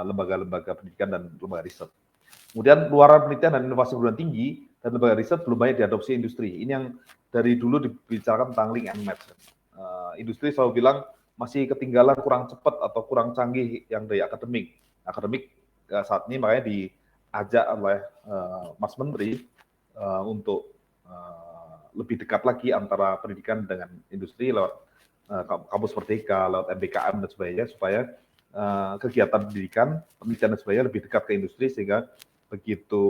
lembaga-lembaga pendidikan dan lembaga riset. Kemudian luaran penelitian dan inovasi perguruan tinggi dan lembaga riset belum banyak diadopsi industri. Ini yang dari dulu dibicarakan tentang link and match. Industri selalu bilang masih ketinggalan, kurang cepat atau kurang canggih yang dari akademik. Akademik saat ini makanya diajak oleh Mas Menteri untuk lebih dekat lagi antara pendidikan dengan industri lewat kampus Merdeka, lewat MBKM dan sebagainya, supaya kegiatan pendidikan, penelitian dan sebagainya lebih dekat ke industri, sehingga begitu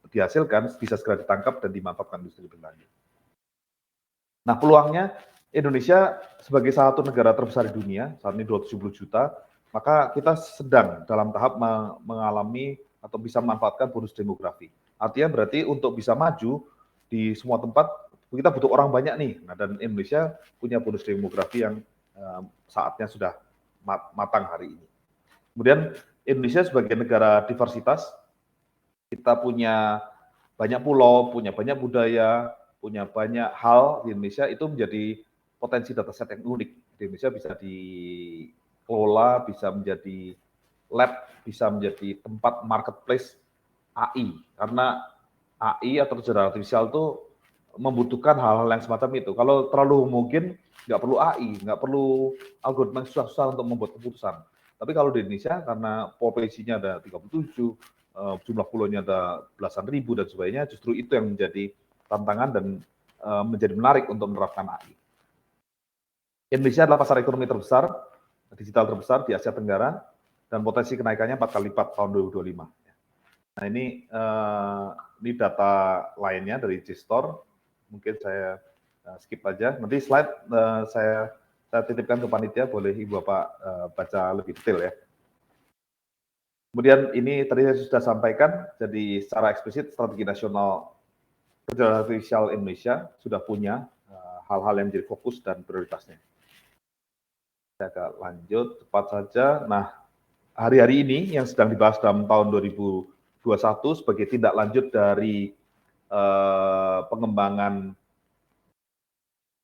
dihasilkan bisa segera ditangkap dan dimanfaatkan industri lebih lanjut. Nah, peluangnya Indonesia sebagai salah satu negara terbesar di dunia, saat ini 270 juta, maka kita sedang dalam tahap mengalami atau bisa memanfaatkan bonus demografi. Artinya berarti untuk bisa maju di semua tempat, kita butuh orang banyak nih. Nah, dan Indonesia punya bonus demografi yang saatnya sudah matang hari ini. Kemudian Indonesia sebagai negara diversitas, kita punya banyak pulau, punya banyak budaya, punya banyak hal di Indonesia, itu menjadi potensi dataset yang unik. Di Indonesia bisa dikelola, bisa menjadi lab, bisa menjadi tempat marketplace AI. Karena AI atau kecerdasan artifisial itu membutuhkan hal-hal yang semacam itu. Kalau terlalu homogen, nggak perlu AI, nggak perlu algoritma susah-susah untuk membuat keputusan. Tapi kalau di Indonesia, karena populasinya ada 37, jumlah pulaunya ada belasan ribu dan sebagainya, justru itu yang menjadi tantangan dan menjadi menarik untuk menerapkan AI. Indonesia adalah pasar ekonomi terbesar, digital terbesar di Asia Tenggara, dan potensi kenaikannya 4 kali lipat tahun 2025. Nah, ini data lainnya dari G-Store, mungkin saya skip aja. Nanti slide saya titipkan ke panitia, boleh Ibu Bapak baca lebih detail ya. Kemudian ini tadi saya sudah sampaikan, jadi secara eksplisit strategi nasional kecerdasan artifisial Indonesia sudah punya hal-hal yang menjadi fokus dan prioritasnya. Saya agak lanjut cepat saja. Nah, hari-hari ini yang sedang dibahas dalam tahun 2021 sebagai tindak lanjut dari pengembangan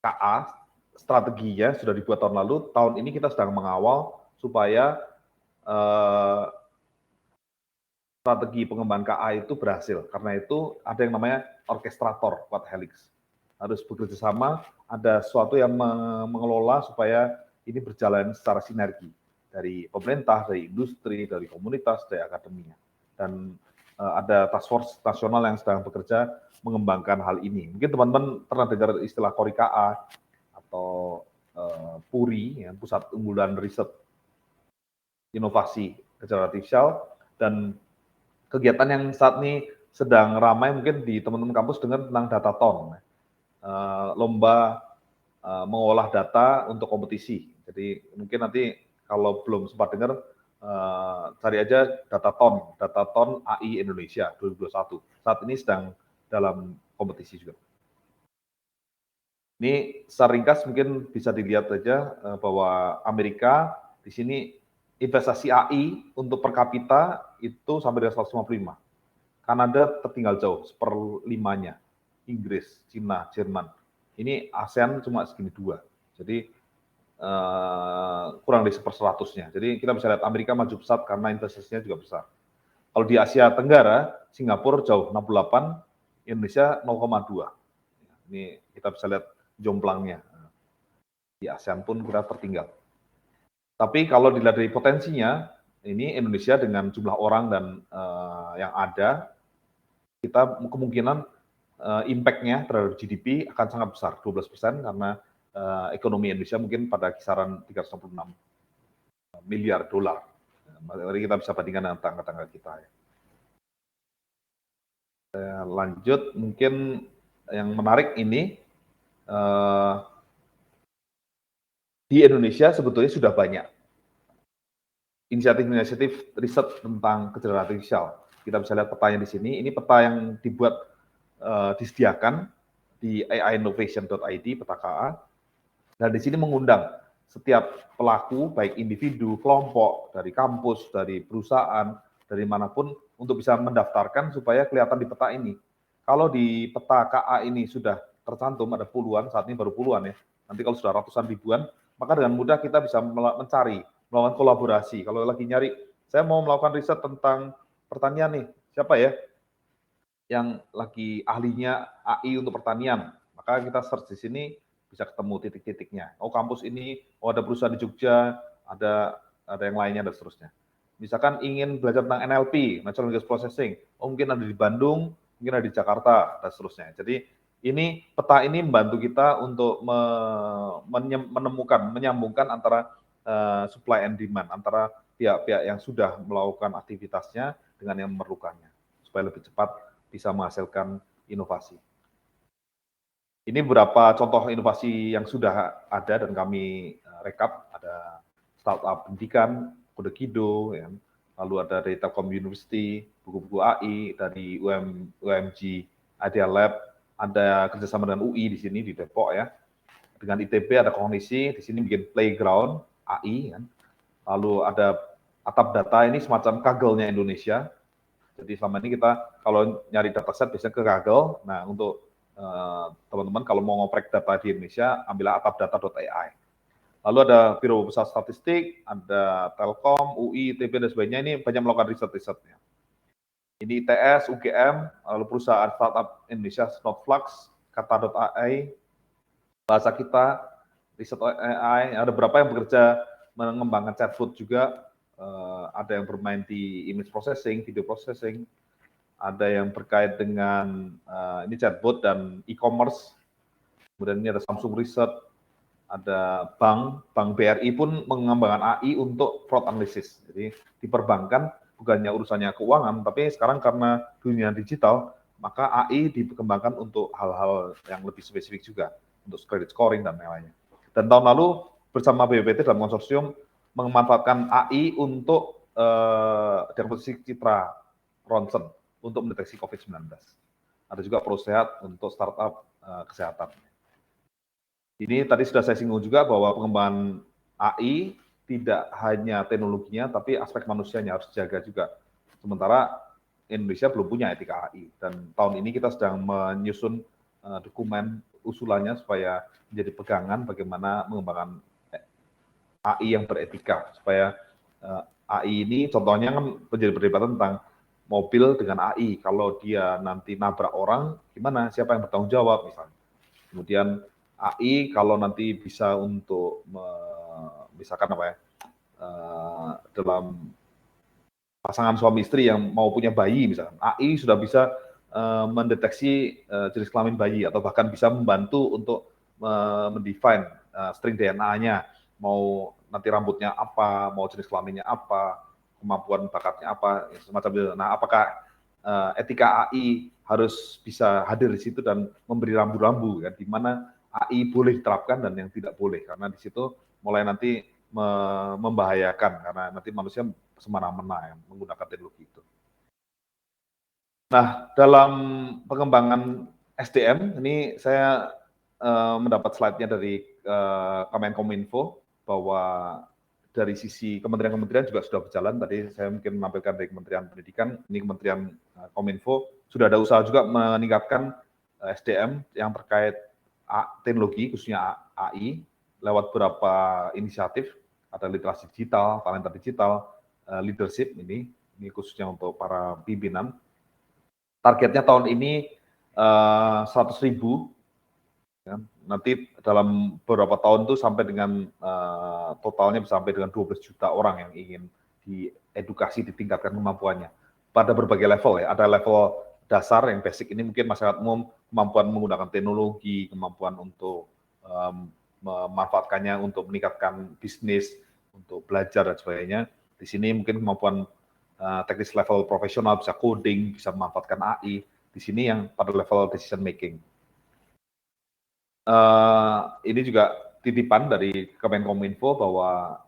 KA, strateginya sudah dibuat tahun lalu. Tahun ini kita sedang mengawal supaya strategi pengembangan KA itu berhasil. Karena itu ada yang namanya orkestrator, Quad Helix. Harus bekerja sama, ada sesuatu yang mengelola supaya ini berjalan secara sinergi dari pemerintah, dari industri, dari komunitas, dari akademia. Dan ada task force nasional yang sedang bekerja mengembangkan hal ini. Mungkin teman-teman pernah dengar istilah KORI-KA atau PURI, ya, Pusat Unggulan Riset Inovasi Kecerdasan Artifisial, dan kegiatan yang saat ini sedang ramai mungkin di teman-teman kampus dengar tentang Datathon, lomba mengolah data untuk kompetisi. Jadi mungkin nanti kalau belum sempat dengar, cari aja Datathon AI Indonesia 2021. Saat ini sedang dalam kompetisi juga. Ini secara ringkas mungkin bisa dilihat saja bahwa Amerika di sini investasi AI untuk per kapita itu sampai dengan 155. Kanada tertinggal jauh, seperlimanya. Inggris, Cina, Jerman. Ini ASEAN cuma segini 2. Jadi kurang dari 1/100-nya. Jadi kita bisa lihat Amerika maju pesat karena investasinya juga besar. Kalau di Asia Tenggara, Singapura jauh 68, Indonesia 0,2. Ini kita bisa lihat jomplangnya. Di ASEAN pun kita tertinggal. Tapi kalau dilihat dari potensinya, ini Indonesia dengan jumlah orang dan yang ada, kita kemungkinan impact-nya terhadap GDP akan sangat besar, 12%, karena ekonomi Indonesia mungkin pada kisaran 366 miliar dolar. Mari kita bisa bandingkan dengan tangga-tangga kita. Ya. Saya lanjut, mungkin yang menarik ini di Indonesia sebetulnya sudah banyak inisiatif-inisiatif riset tentang kecerdasan artifisial. Kita bisa lihat petanya di sini. Ini peta yang dibuat disediakan di aiinnovation.id, peta KA. Dan di sini mengundang setiap pelaku, baik individu, kelompok, dari kampus, dari perusahaan, dari manapun, untuk bisa mendaftarkan supaya kelihatan di peta ini. Kalau di peta KA ini sudah tercantum, ada puluhan, saat ini baru puluhan ya, nanti kalau sudah ratusan ribuan, maka dengan mudah kita bisa mencari, melakukan kolaborasi. Kalau lagi nyari, saya mau melakukan riset tentang pertanian nih, siapa ya yang lagi ahlinya AI untuk pertanian, maka kita search di sini, bisa ketemu titik-titiknya. Oh, kampus ini, oh ada perusahaan di Jogja, ada yang lainnya dan seterusnya. Misalkan ingin belajar tentang NLP, Natural Language Processing, oh mungkin ada di Bandung, mungkin ada di Jakarta dan seterusnya. Jadi ini peta ini membantu kita untuk menyambungkan antara supply and demand, antara pihak-pihak yang sudah melakukan aktivitasnya dengan yang memerlukannya, supaya lebih cepat bisa menghasilkan inovasi. Ini beberapa contoh inovasi yang sudah ada dan kami rekap. Ada startup pendidikan, Kode Kido, ya. Lalu ada dari Telkom University, buku-buku AI, dari UMG Idea Lab, ada kerjasama dengan UI di sini, di Depok ya. Dengan ITB ada kognisi, di sini bikin playground AI. Kan. Lalu ada Atap Data, ini semacam Kaggle-nya Indonesia. Jadi selama ini kita kalau nyari dataset biasanya ke Kaggle. Nah, untuk teman-teman kalau mau ngoprek data di Indonesia, ambillah atapdata.ai. Lalu ada Biro Pusat Statistik, ada Telkom, UI, ITB, dan sebagainya. Ini banyak melakukan riset-risetnya. Ini ITS, UGM, lalu perusahaan startup Indonesia, Snowflux, Kata.ai, Bahasa Kita, Riset AI, ada beberapa yang bekerja mengembangkan chatbot juga, ada yang bermain di image processing, video processing, ada yang terkait dengan ini chatbot dan e-commerce, kemudian ini ada Samsung Research, ada bank BRI pun mengembangkan AI untuk fraud analysis. Jadi di perbankan bukannya urusannya keuangan, tapi sekarang karena dunia digital, maka AI dikembangkan untuk hal-hal yang lebih spesifik juga, untuk credit scoring dan lain-lainnya. Dan tahun lalu bersama BPPT dalam konsorsium memanfaatkan AI untuk diagnostik citra ronsen untuk mendeteksi COVID-19. Ada juga ProSehat untuk startup kesehatan. Ini tadi sudah saya singgung juga bahwa pengembangan AI tidak hanya teknologinya, tapi aspek manusianya harus dijaga juga. Sementara Indonesia belum punya etika AI, dan tahun ini kita sedang menyusun dokumen usulannya supaya menjadi pegangan bagaimana mengembangkan AI yang beretika, supaya AI ini contohnya kan menjadi perdebatan tentang mobil dengan AI, kalau dia nanti nabrak orang, gimana, siapa yang bertanggung jawab misalnya. Kemudian AI kalau nanti bisa untuk misalkan apa ya, dalam pasangan suami istri yang mau punya bayi misalkan, AI sudah bisa mendeteksi jenis kelamin bayi atau bahkan bisa membantu untuk mendefine string DNA-nya, mau nanti rambutnya apa, mau jenis kelaminnya apa, kemampuan bakatnya apa, semacam itu. Nah, apakah etika AI harus bisa hadir di situ dan memberi rambu-rambu kan, di mana AI boleh diterapkan dan yang tidak boleh, karena di situ mulai nanti membahayakan karena nanti manusia semena-mena yang menggunakan teknologi itu. Nah, dalam pengembangan SDM ini saya mendapat slide-nya dari Kemenkominfo bahwa dari sisi kementerian-kementerian juga sudah berjalan. Tadi saya mungkin menampilkan dari Kementerian Pendidikan, ini Kementerian Kominfo sudah ada usaha juga meningkatkan SDM yang terkait teknologi, khususnya AI, lewat beberapa inisiatif, ada literasi digital, talenta digital, leadership ini khususnya untuk para pimpinan. Targetnya tahun ini 100.000, ya. Nanti dalam beberapa tahun itu sampai dengan totalnya sampai dengan 12 juta orang yang ingin diedukasi, ditingkatkan kemampuannya pada berbagai level ya. Ada level dasar yang basic, ini mungkin masyarakat umum, kemampuan menggunakan teknologi, kemampuan untuk memanfaatkannya untuk meningkatkan bisnis, untuk belajar dan sebagainya. Di sini mungkin kemampuan teknis level profesional, bisa coding, bisa memanfaatkan AI. Di di sini yang pada level decision making. Ini juga titipan dari Kemenkominfo bahwa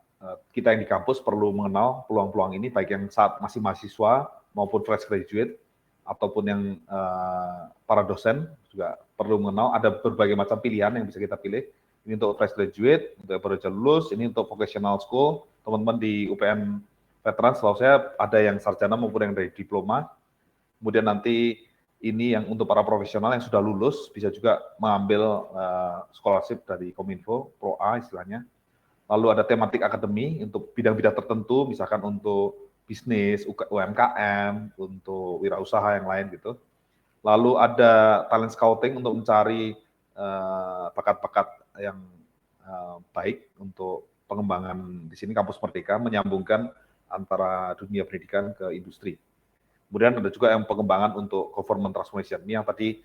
kita yang di kampus perlu mengenal peluang-peluang ini, baik yang saat masih mahasiswa maupun fresh graduate, ataupun yang para dosen juga perlu mengenal. Ada berbagai macam pilihan yang bisa kita pilih. Ini untuk fresh graduate, untuk yang baru saja lulus, ini untuk vocational school. Teman-teman di UPN Veteran, setahu saya ada yang sarjana maupun yang dari diploma. Kemudian nanti ini yang untuk para profesional yang sudah lulus bisa juga mengambil scholarship dari Kominfo, Pro A istilahnya. Lalu ada tematik akademi untuk bidang-bidang tertentu, misalkan untuk bisnis, UMKM, untuk wirausaha yang lain gitu. Lalu ada talent scouting untuk mencari bakat-bakat yang baik untuk pengembangan di sini Kampus Merdeka, menyambungkan antara dunia pendidikan ke industri. Kemudian ada juga yang pengembangan untuk government transformation. Ini yang tadi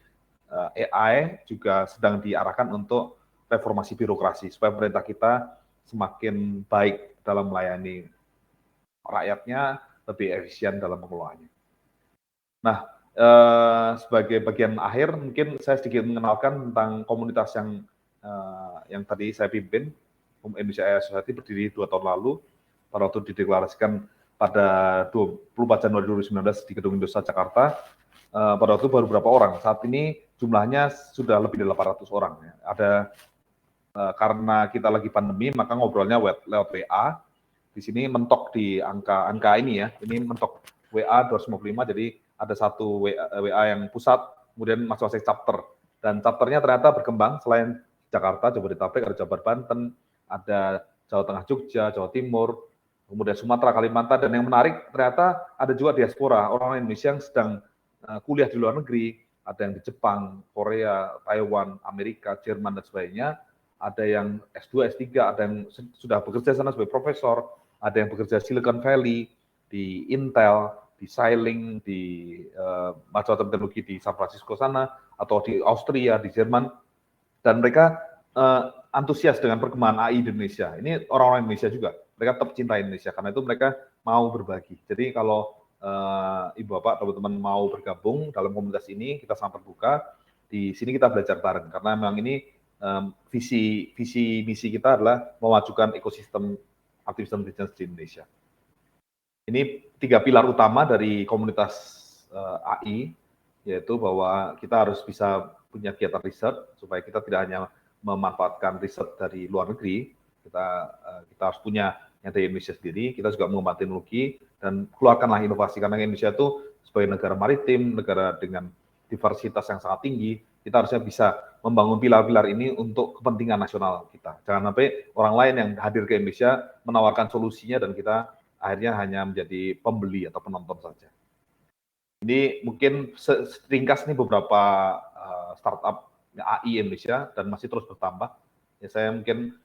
AI juga sedang diarahkan untuk reformasi birokrasi, supaya pemerintah kita semakin baik dalam melayani rakyatnya, lebih efisien dalam pengelolaannya. Nah, sebagai bagian akhir, mungkin saya sedikit mengenalkan tentang komunitas yang tadi saya pimpin, Indonesia AI Society berdiri 2 tahun lalu, pada waktu dideklarasikan pada 24 Januari 2019 di Gedung Indosat Jakarta. Pada waktu baru berapa orang, saat ini jumlahnya sudah lebih dari 800 orang. Ya. Ada karena kita lagi pandemi, maka ngobrolnya lewat WA. Di sini mentok di angka ini ya, ini mentok WA 255, jadi ada satu WA yang pusat, kemudian masing-masing chapter. Dan chapternya ternyata berkembang, selain Jakarta, Jabodetabek, ada Jawa Banten, ada Jawa Tengah Jogja, Jawa Timur, kemudian Sumatera, Kalimantan, dan yang menarik ternyata ada juga diaspora, orang Indonesia yang sedang kuliah di luar negeri, ada yang di Jepang, Korea, Taiwan, Amerika, Jerman, dan sebagainya, ada yang S2, S3, ada yang sudah bekerja sana sebagai profesor, ada yang bekerja di Silicon Valley, di Intel, di Xilinx, di macam-macam teknologi di San Francisco sana, atau di Austria, di Jerman, dan mereka antusias dengan perkembangan AI di Indonesia. Ini orang-orang Indonesia juga. Mereka tetap cinta Indonesia, karena itu mereka mau berbagi. Jadi kalau Ibu Bapak, teman-teman mau bergabung dalam komunitas ini, kita sangat terbuka. Di sini kita belajar bareng, karena memang ini visi misi kita adalah memajukan ekosistem artificial intelligence di Indonesia. Ini 3 pilar utama dari komunitas AI, yaitu bahwa kita harus bisa punya kegiatan riset, supaya kita tidak hanya memanfaatkan riset dari luar negeri, kita harus punya yang dari Indonesia sendiri, kita juga mengembangkan teknologi, dan keluarkanlah inovasi, karena Indonesia itu sebagai negara maritim, negara dengan diversitas yang sangat tinggi, kita harusnya bisa membangun pilar-pilar ini untuk kepentingan nasional kita. Jangan sampai orang lain yang hadir ke Indonesia menawarkan solusinya, dan kita akhirnya hanya menjadi pembeli atau penonton saja. Ini mungkin ringkas nih beberapa startup AI Indonesia, dan masih terus bertambah. Ya, saya mungkin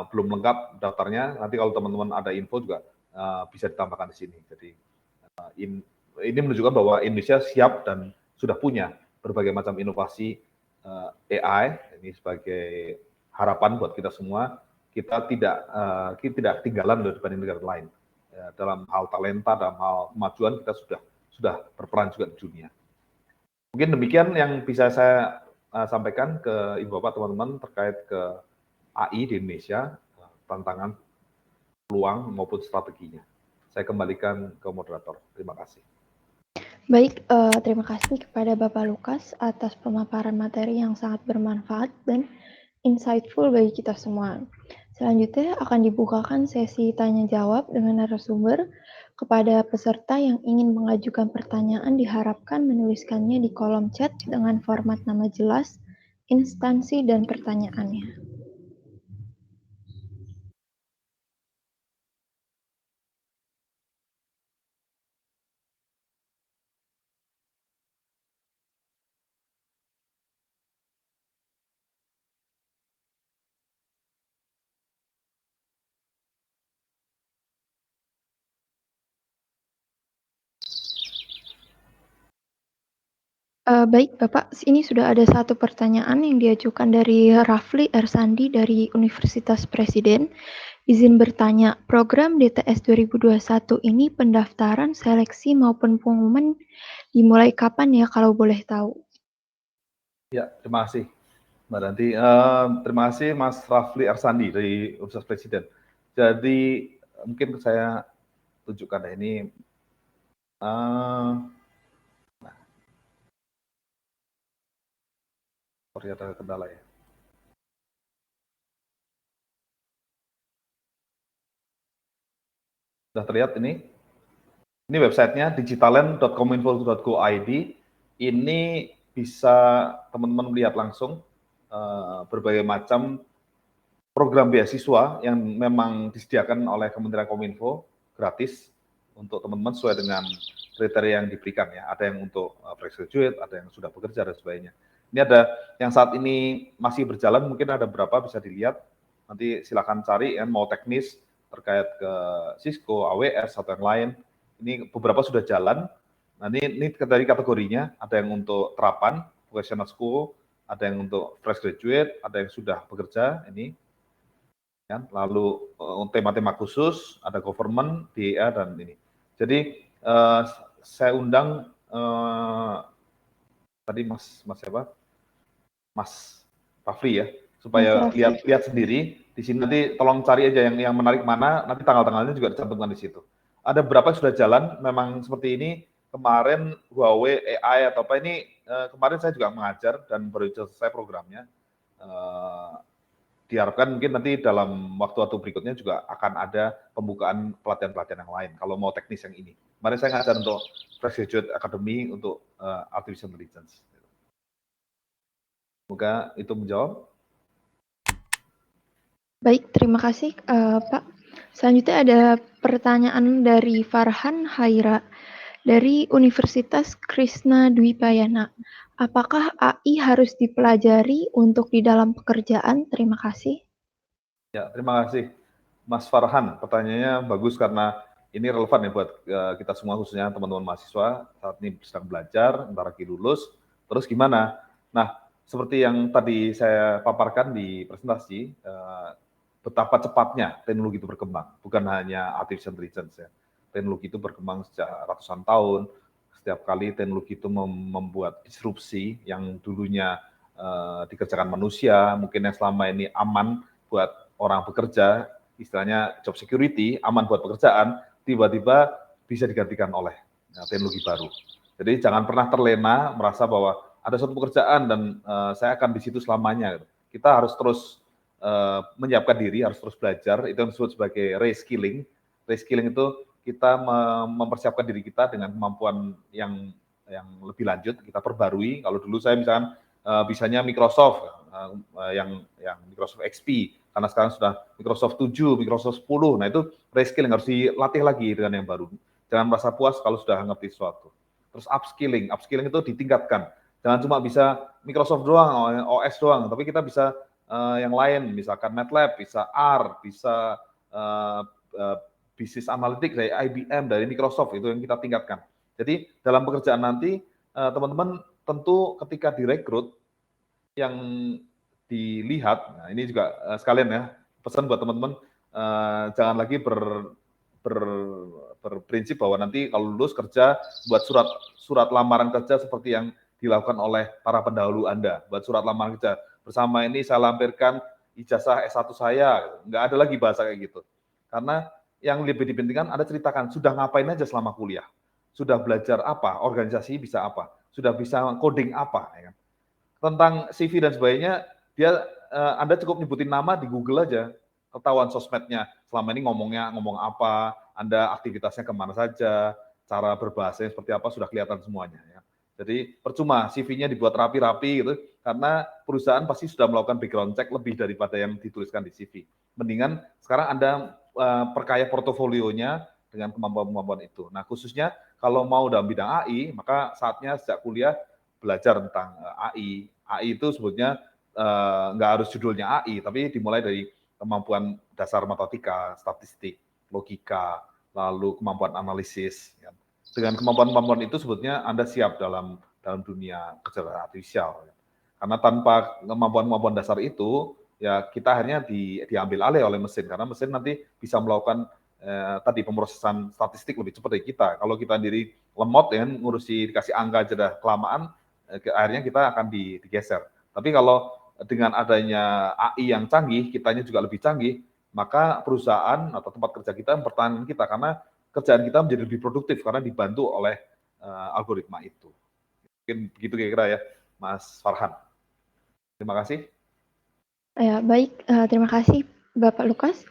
belum lengkap daftarnya, nanti kalau teman-teman ada info juga bisa ditambahkan di sini. Jadi ini menunjukkan bahwa Indonesia siap dan sudah punya berbagai macam inovasi AI. Ini sebagai harapan buat kita semua, kita tidak ketinggalan dibanding negara lain. Ya, dalam hal talenta, dalam hal kemajuan, kita sudah berperan juga di dunia. Mungkin demikian yang bisa saya sampaikan ke Ibu Bapak, teman-teman, terkait ke AI di Indonesia, tantangan, peluang maupun strateginya. Saya kembalikan ke moderator. Terima kasih. Baik, terima kasih kepada Bapak Lukas atas pemaparan materi yang sangat bermanfaat dan insightful bagi kita semua. Selanjutnya akan dibukakan sesi tanya-jawab dengan narasumber. Kepada peserta yang ingin mengajukan pertanyaan diharapkan menuliskannya di kolom chat dengan format nama jelas, instansi, dan pertanyaannya. Baik Bapak, ini sudah ada satu pertanyaan yang diajukan dari Rafli Ersandi dari Universitas Presiden. Izin bertanya, program DTS 2021 ini pendaftaran, seleksi maupun pengumuman dimulai kapan ya kalau boleh tahu? Ya, terima kasih Mbak Ranti. Terima kasih Mas Rafli Arsandi dari Universitas Presiden. Jadi mungkin saya tunjukkan ini. Sorry ada kendala ya. Sudah terlihat ini? Ini websitenya digitalent.kominfo.go.id. Ini bisa teman-teman lihat langsung berbagai macam program beasiswa yang memang disediakan oleh Kementerian Kominfo gratis untuk teman-teman sesuai dengan kriteria yang diberikan ya. Ada yang untuk fresh graduate, ada yang sudah bekerja dan sebagainya. Ini ada yang saat ini masih berjalan, mungkin ada berapa bisa dilihat. Nanti silakan cari ya, mau teknis terkait ke Cisco, AWS atau yang lain. Ini beberapa sudah jalan. Nah ini dari kategorinya, ada yang untuk terapan, vocational school, ada yang untuk fresh graduate, ada yang sudah bekerja ini. Ya, lalu tema-tema khusus, ada government, DEA dan ini. Jadi saya undang tadi Mas siapa? Mas Rafli ya, supaya lihat sendiri. Di sini nanti tolong cari aja yang menarik mana, nanti tanggal-tanggalnya juga dicantumkan di situ. Ada berapa yang sudah jalan, memang seperti ini. Kemarin Huawei AI atau apa ini, kemarin saya juga mengajar dan baru selesai programnya. Diharapkan mungkin nanti dalam waktu-waktu berikutnya juga akan ada pembukaan pelatihan-pelatihan yang lain, kalau mau teknis yang ini. Kemarin saya ngajar untuk Fresh Graduate Academy untuk Artificial Intelligence. Semoga itu menjawab. Baik, terima kasih Pak. Selanjutnya ada pertanyaan dari Farhan Haira dari Universitas Krishna Dwipayana. Apakah AI harus dipelajari untuk di dalam pekerjaan? Terima kasih. Ya, terima kasih Mas Farhan. Pertanyaannya bagus karena ini relevan ya buat kita semua, khususnya teman-teman mahasiswa saat ini sedang belajar, entar lagi lulus, terus gimana? Nah, seperti yang tadi saya paparkan di presentasi, betapa cepatnya teknologi itu berkembang, bukan hanya artificial intelligence ya. Teknologi itu berkembang sejak ratusan tahun, setiap kali teknologi itu membuat disrupsi yang dulunya dikerjakan manusia, mungkin yang selama ini aman buat orang bekerja, istilahnya job security, aman buat pekerjaan, tiba-tiba bisa digantikan oleh teknologi baru. Jadi jangan pernah terlena merasa bahwa ada suatu pekerjaan dan saya akan di situ selamanya. Kita harus terus menyiapkan diri, harus terus belajar, itu yang disebut sebagai reskilling. Reskilling itu kita mempersiapkan diri kita dengan kemampuan yang lebih lanjut, kita perbarui. Kalau dulu saya misalkan bisanya Microsoft, yang Microsoft XP, karena sekarang sudah Microsoft 7, Microsoft 10, nah itu reskilling, harus dilatih lagi dengan yang baru. Jangan merasa puas kalau sudah ngerti sesuatu. Terus upskilling itu ditingkatkan. Jangan cuma bisa Microsoft doang, OS doang, tapi kita bisa yang lain, misalkan MATLAB, bisa R, bisa Business Analytics dari IBM, dari Microsoft, itu yang kita tingkatkan. Jadi dalam pekerjaan nanti, teman-teman tentu ketika direkrut, yang dilihat, nah ini juga sekalian ya, pesan buat teman-teman, jangan lagi berprinsip bahwa nanti kalau lulus kerja, buat surat lamaran kerja seperti yang dilakukan oleh para pendahulu Anda, buat surat lamaran kerja. Bersama ini saya lampirkan ijazah S1 saya, nggak ada lagi bahasa kayak gitu. Karena yang lebih dipentingkan, Anda ceritakan, sudah ngapain aja selama kuliah, sudah belajar apa, organisasi bisa apa, sudah bisa coding apa, ya kan? Tentang CV dan sebagainya, Anda cukup nyebutin nama di Google aja, ketahuan sosmednya, selama ini ngomong apa, Anda aktivitasnya kemana saja, cara berbahasanya seperti apa, sudah kelihatan semuanya. Ya. Jadi percuma CV-nya dibuat rapi-rapi gitu, karena perusahaan pasti sudah melakukan background check lebih daripada yang dituliskan di CV. Mendingan sekarang Anda perkaya portofolionya dengan kemampuan-kemampuan itu. Nah khususnya kalau mau dalam bidang AI, maka saatnya sejak kuliah belajar tentang AI. AI itu sebetulnya nggak harus judulnya AI, tapi dimulai dari kemampuan dasar matematika, statistik, logika, lalu kemampuan analisis. Ya. Dengan kemampuan-kemampuan itu sebetulnya Anda siap dalam dunia kecerdasan artifisial. Ya. Karena tanpa kemampuan-kemampuan dasar itu, ya kita akhirnya diambil alih oleh mesin, karena mesin nanti bisa melakukan tadi pemrosesan statistik lebih cepat dari kita. Kalau kita sendiri lemot ya, ngurusi dikasih angka aja dah kelamaan, akhirnya kita akan digeser. Tapi kalau dengan adanya AI yang canggih, kitanya juga lebih canggih, maka perusahaan atau tempat kerja kita mempertahankan kita, karena kerjaan kita menjadi lebih produktif karena dibantu oleh algoritma itu. Mungkin begitu kira-kira ya, Mas Farhan. Terima kasih. Ya, baik, terima kasih Bapak Lukas.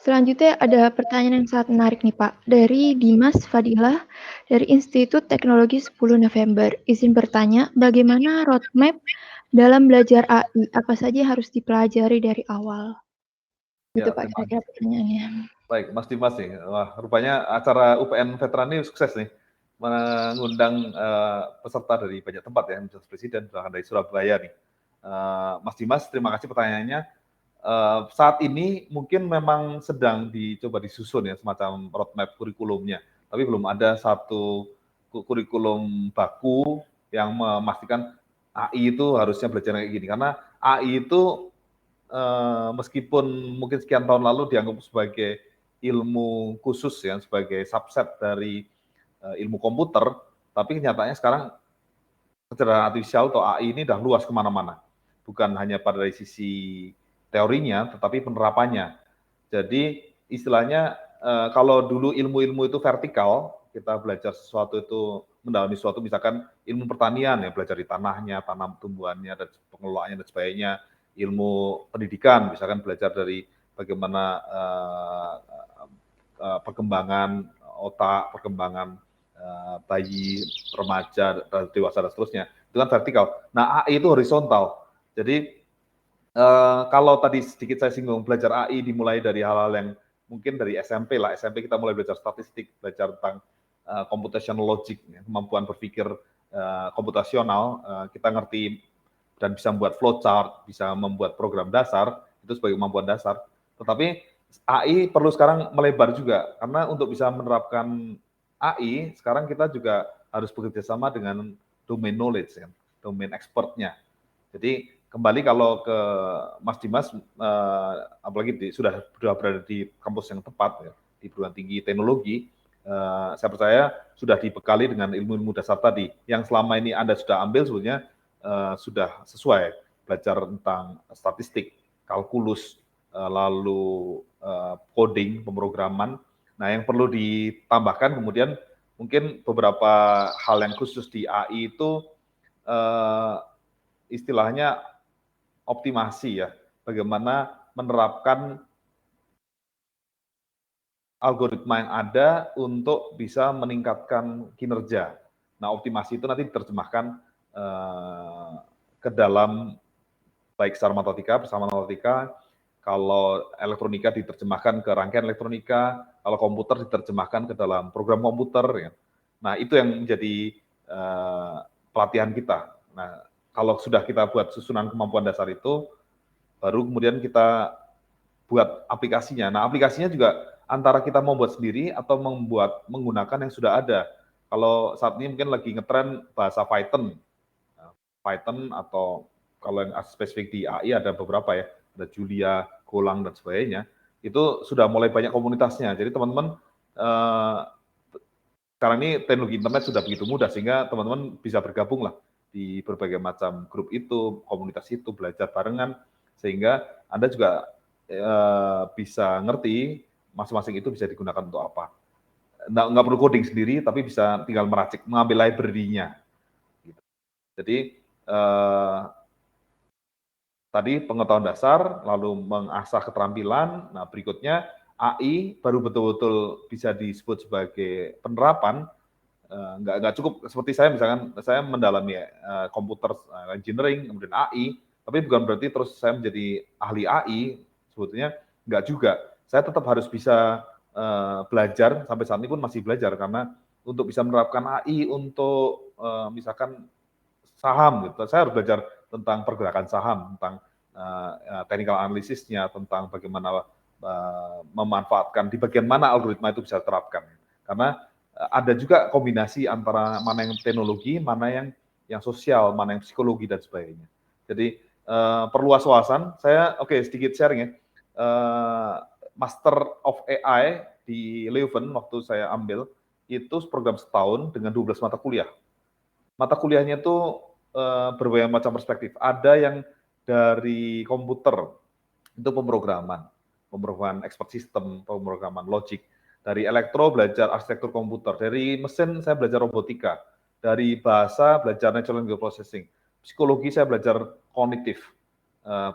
Selanjutnya ada pertanyaan yang sangat menarik nih Pak, dari Dimas Fadilah dari Institut Teknologi 10 November. Izin bertanya, bagaimana roadmap dalam belajar AI? Apa saja harus dipelajari dari awal? Gitu Ya, Pak, terima kira-kira kasih. pertanyaannya. Baik, Mas Dimas nih. Wah, rupanya acara UPN Veteran ini sukses nih. Mengundang peserta dari banyak tempat ya, misalnya Presiden, bahkan dari Surabaya nih. Mas Dimas, terima kasih pertanyaannya. Saat ini mungkin memang sedang dicoba disusun ya semacam roadmap kurikulumnya, tapi belum ada satu kurikulum baku yang memastikan AI itu harusnya belajar kayak gini, karena AI itu meskipun mungkin sekian tahun lalu dianggap sebagai ilmu khusus ya, sebagai subset dari ilmu komputer, tapi kenyataannya sekarang kecerdasan artifisial atau AI ini udah luas kemana-mana, bukan hanya pada dari sisi teorinya, tetapi penerapannya. Jadi istilahnya kalau dulu ilmu-ilmu itu vertikal, kita belajar sesuatu itu mendalami sesuatu, misalkan ilmu pertanian ya belajar di tanahnya, tanam tumbuhannya dan pengelolaannya dan sebagainya. Ilmu pendidikan, misalkan belajar dari bagaimana perkembangan otak, perkembangan bayi, remaja, dewasa dan seterusnya. Itu kan vertikal. Nah AI itu horizontal. Jadi kalau tadi sedikit saya singgung, belajar AI dimulai dari hal-hal yang mungkin dari SMP lah. SMP kita mulai belajar statistik, belajar tentang computational logic, ya, kemampuan berpikir komputasional. Kita ngerti dan bisa membuat flowchart, bisa membuat program dasar, itu sebagai kemampuan dasar. Tetapi AI perlu sekarang melebar juga, karena untuk bisa menerapkan AI, sekarang kita juga harus bekerja sama dengan domain knowledge, ya, domain expertnya. Jadi kembali kalau ke Mas Dimas, apalagi sudah berada di kampus yang tepat, ya, di perguruan tinggi teknologi, saya percaya sudah dibekali dengan ilmu-ilmu dasar tadi, yang selama ini Anda sudah ambil sebetulnya sudah sesuai, belajar tentang statistik, kalkulus, lalu coding, pemrograman. Nah, yang perlu ditambahkan kemudian mungkin beberapa hal yang khusus di AI itu istilahnya optimasi ya, bagaimana menerapkan algoritma yang ada untuk bisa meningkatkan kinerja. Nah, optimasi itu nanti diterjemahkan ke dalam baik secara matematika, bersama matematika, kalau elektronika diterjemahkan ke rangkaian elektronika, kalau komputer diterjemahkan ke dalam program komputer. Ya. Nah, itu yang menjadi pelatihan kita. Nah, kalau sudah kita buat susunan kemampuan dasar itu, baru kemudian kita buat aplikasinya. Nah, aplikasinya juga antara kita membuat sendiri atau menggunakan yang sudah ada. Kalau saat ini mungkin lagi ngetren bahasa Python. Python atau kalau yang spesifik di AI ada beberapa ya, ada Julia, Golang, dan sebagainya. Itu sudah mulai banyak komunitasnya. Jadi teman-teman, sekarang ini teknologi internet sudah begitu mudah, sehingga teman-teman bisa bergabung lah di berbagai macam grup itu, komunitas itu, belajar barengan, sehingga Anda juga bisa ngerti masing-masing itu bisa digunakan untuk apa. Nggak perlu coding sendiri, tapi bisa tinggal meracik, mengambil library-nya. Gitu. Jadi tadi pengetahuan dasar, lalu mengasah keterampilan. Nah, berikutnya AI baru betul-betul bisa disebut sebagai penerapan. Nggak cukup seperti saya, misalkan saya mendalami komputer engineering, kemudian AI, tapi bukan berarti terus saya menjadi ahli AI. Sebetulnya nggak juga. Saya tetap harus bisa belajar, sampai saat ini pun masih belajar, karena untuk bisa menerapkan AI untuk misalkan saham, gitu, saya harus belajar tentang pergerakan saham, tentang technical analisisnya, tentang bagaimana memanfaatkan di bagian mana algoritma itu bisa diterapkan. Karena ada juga kombinasi antara mana yang teknologi, mana yang sosial, mana yang psikologi dan sebagainya. Jadi perluas wawasan, saya sedikit sharing ya. Master of AI di Leuven waktu saya ambil itu program setahun dengan 12 mata kuliah. Mata kuliahnya itu berbagai macam perspektif. Ada yang dari komputer, itu pemrograman expert system, pemrograman logik. Dari elektro belajar arsitektur komputer, dari mesin saya belajar robotika, dari bahasa belajar natural language processing, psikologi saya belajar cognitive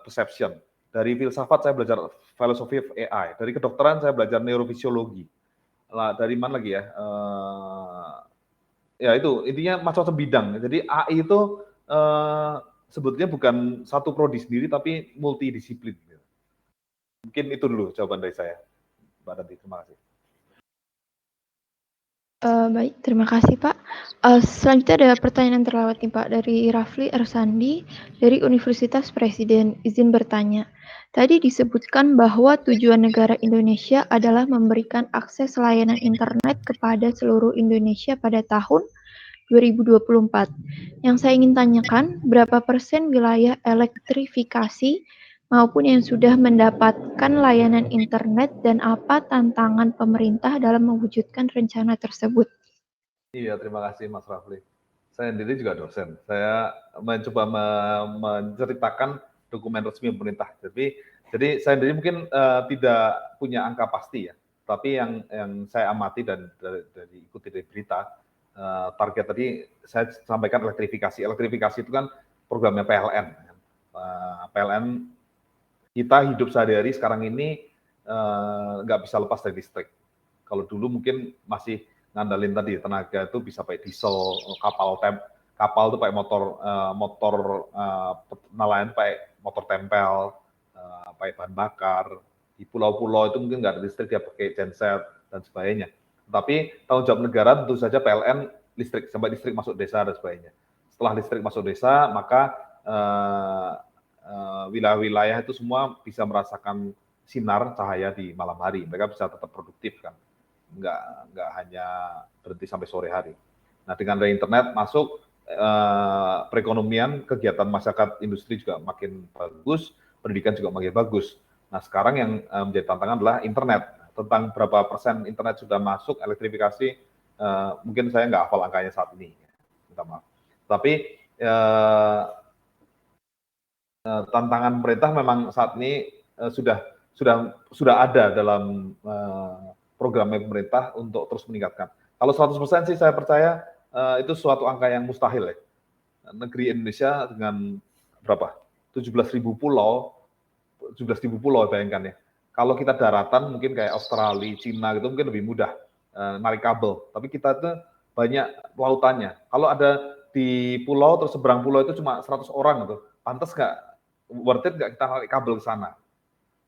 perception, dari filsafat saya belajar philosophy of AI, dari kedokteran saya belajar neurofisiologi. Lah, dari mana lagi ya? Ya itu intinya macam-macam bidang. Jadi AI itu sebetulnya bukan satu prodi sendiri tapi multidisiplin. Mungkin itu dulu jawaban dari saya, Mbak Tanti. Terima kasih. Baik, terima kasih Pak. Selanjutnya ada pertanyaan terlewat nih Pak dari Rafli Ersandi dari Universitas Presiden. Izin bertanya. Tadi disebutkan bahwa tujuan negara Indonesia adalah memberikan akses layanan internet kepada seluruh Indonesia pada tahun 2024. Yang saya ingin tanyakan, berapa persen wilayah elektrifikasi maupun yang sudah mendapatkan layanan internet dan apa tantangan pemerintah dalam mewujudkan rencana tersebut? Iya, terima kasih Mas Rafli. Saya sendiri juga dosen. Saya mencoba menceritakan dokumen resmi pemerintah. Jadi saya sendiri mungkin tidak punya angka pasti ya, tapi yang saya amati dan dari ikuti dari berita, target tadi saya sampaikan elektrifikasi. Elektrifikasi itu kan programnya PLN. PLN kita hidup sehari-hari sekarang ini nggak bisa lepas dari listrik. Kalau dulu mungkin masih ngandalin tadi tenaga itu bisa pakai diesel, kapal itu pakai motor nelayan pakai motor tempel, pakai bahan bakar. Di pulau-pulau itu mungkin nggak ada listrik, dia pakai genset dan sebagainya. Tapi tanggung jawab negara tentu saja PLN listrik, sampai listrik masuk desa dan sebagainya. Setelah listrik masuk desa, maka wilayah-wilayah itu semua bisa merasakan sinar cahaya di malam hari. Mereka bisa tetap produktif kan, nggak hanya berhenti sampai sore hari. Nah, dengan ada internet masuk, perekonomian, kegiatan masyarakat, industri juga makin bagus, pendidikan juga makin bagus. Nah, sekarang yang menjadi tantangan adalah internet. Tentang berapa persen internet sudah masuk elektrifikasi, mungkin saya nggak hafal angkanya saat ini. Minta maaf. Tapi tantangan pemerintah memang saat ini sudah ada dalam programnya pemerintah untuk terus meningkatkan. Kalau 100% sih saya percaya itu suatu angka yang mustahil ya. Negeri Indonesia dengan berapa? 17.000 pulau bayangkan ya. Kalau kita daratan mungkin kayak Australia, Cina gitu mungkin lebih mudah narik kabel. Tapi kita itu banyak lautannya. Kalau ada di pulau terus seberang pulau itu cuma 100 orang gitu, pantas nggak? Worth it nggak kita narik kabel ke sana?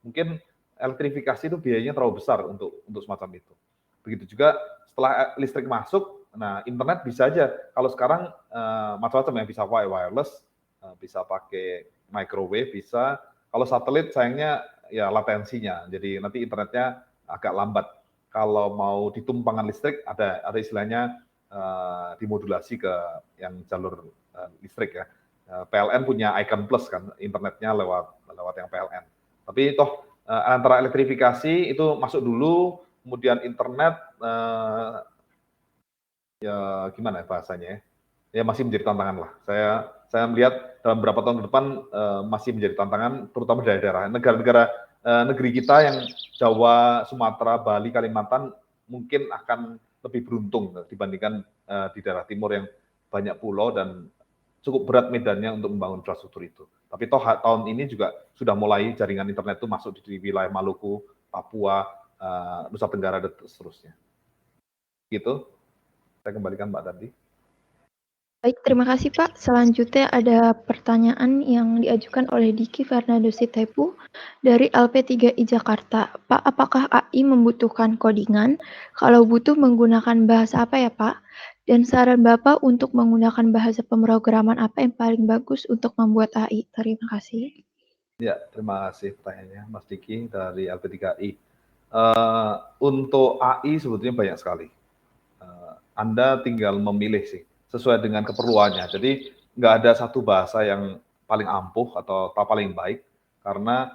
Mungkin elektrifikasi itu biayanya terlalu besar untuk semacam itu. Begitu juga setelah listrik masuk, nah internet bisa aja. Kalau sekarang macam-macam ya, bisa wireless, bisa pakai microwave, bisa. Kalau satelit sayangnya ya latensinya, jadi nanti internetnya agak lambat. Kalau mau ditumpangkan listrik ada istilahnya dimodulasi ke yang jalur listrik ya. PLN punya Icon Plus kan, internetnya lewat yang PLN. Tapi toh antara elektrifikasi itu masuk dulu, kemudian internet ya gimana bahasanya ya? Ya masih menjadi tantangan lah. Saya melihat dalam beberapa tahun ke depan masih menjadi tantangan, terutama daerah-daerah. Negara-negara negeri kita yang Jawa, Sumatera, Bali, Kalimantan mungkin akan lebih beruntung dibandingkan di daerah timur yang banyak pulau dan cukup berat medannya untuk membangun infrastruktur itu. Tapi toh tahun ini juga sudah mulai jaringan internet itu masuk di wilayah Maluku, Papua, Nusa Tenggara dan seterusnya. Gitu. Saya kembalikan Mbak Tanti. Baik, terima kasih Pak. Selanjutnya ada pertanyaan yang diajukan oleh Diki Fernando Sitepu dari LP3I Jakarta. Pak, apakah AI membutuhkan codingan? Kalau butuh menggunakan bahasa apa ya Pak? Dan saran Bapak untuk menggunakan bahasa pemrograman apa yang paling bagus untuk membuat AI? Terima kasih. Ya, terima kasih pertanyaannya Mas Diki dari LP3I. Untuk AI sebetulnya banyak sekali. Anda tinggal memilih sih, sesuai dengan keperluannya. Jadi nggak ada satu bahasa yang paling ampuh atau paling baik, karena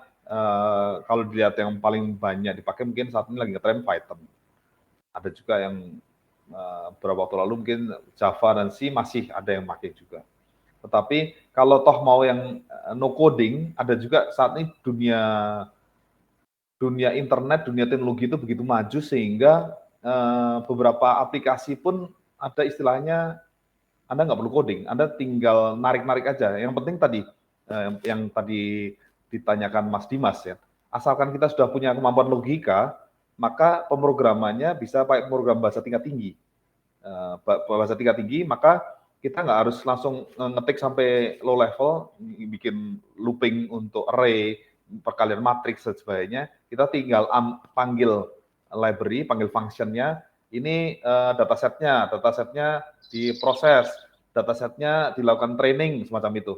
kalau dilihat yang paling banyak dipakai mungkin saat ini lagi ngetren Python. Ada juga yang beberapa waktu lalu mungkin Java dan C masih ada yang pakai juga. Tetapi kalau toh mau yang no coding, ada juga saat ini dunia internet, dunia teknologi itu begitu maju sehingga beberapa aplikasi pun ada istilahnya Anda nggak perlu coding, Anda tinggal narik-narik aja. Yang penting tadi yang tadi ditanyakan Mas Dimas ya, asalkan kita sudah punya kemampuan logika, maka pemrogramannya bisa pakai program bahasa tingkat tinggi. Bahasa tingkat tinggi, maka kita nggak harus langsung ngetik sampai low level, bikin looping untuk array, perkalian matriks dan sebagainya. Kita tinggal panggil library, panggil functionnya, ini datasetnya diproses, datasetnya dilakukan training semacam itu.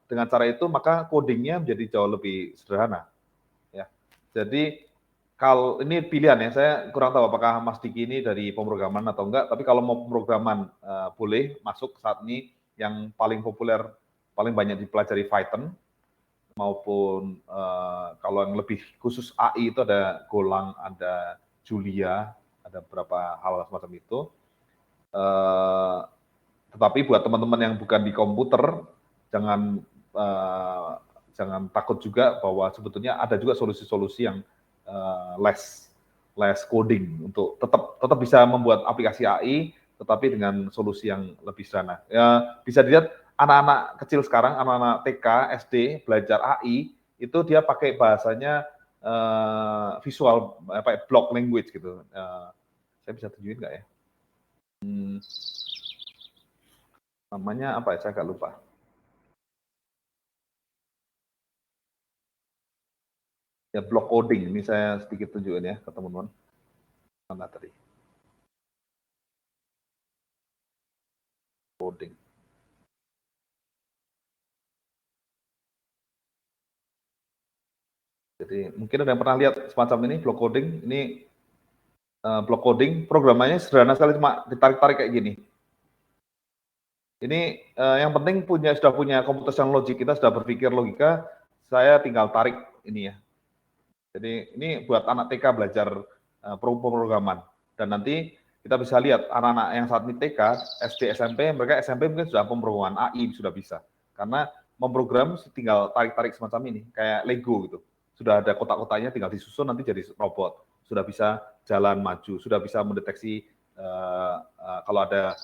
Dengan cara itu maka codingnya menjadi jauh lebih sederhana. Ya, jadi kalau ini pilihan ya, saya kurang tahu apakah Mas Diki ini dari pemrograman atau enggak, tapi kalau mau pemrograman boleh masuk saat ini. Yang paling populer, paling banyak dipelajari Python, maupun kalau yang lebih khusus AI itu ada Golang, ada Julia, ada beberapa hal semacam itu. Tetapi buat teman-teman yang bukan di komputer, jangan takut juga bahwa sebetulnya ada juga solusi-solusi yang less coding untuk tetap bisa membuat aplikasi AI, tetapi dengan solusi yang lebih sederhana. Ya, bisa dilihat anak-anak kecil sekarang, anak-anak TK, SD belajar AI itu dia pakai bahasanya visual, pakai block language gitu. Saya bisa tunjukin nggak ya? Namanya apa ya? Saya nggak lupa. Ya, block coding. Ini saya sedikit tunjukin ya ke teman-teman. Mana tadi? Coding. Jadi mungkin ada yang pernah lihat semacam ini, block coding. Ini block coding, programnya sederhana sekali, cuma ditarik-tarik kayak gini. Ini yang penting sudah punya computational logic, kita sudah berpikir logika, saya tinggal tarik ini ya. Jadi ini buat anak TK belajar pemrograman. Dan nanti kita bisa lihat anak-anak yang saat ini TK, SD, SMP, mereka SMP mungkin sudah pemrograman AI, sudah bisa. Karena memprogram tinggal tarik-tarik semacam ini, kayak Lego gitu. Sudah ada kotak-kotaknya, tinggal disusun nanti jadi robot. Sudah bisa jalan maju, sudah bisa mendeteksi kalau ada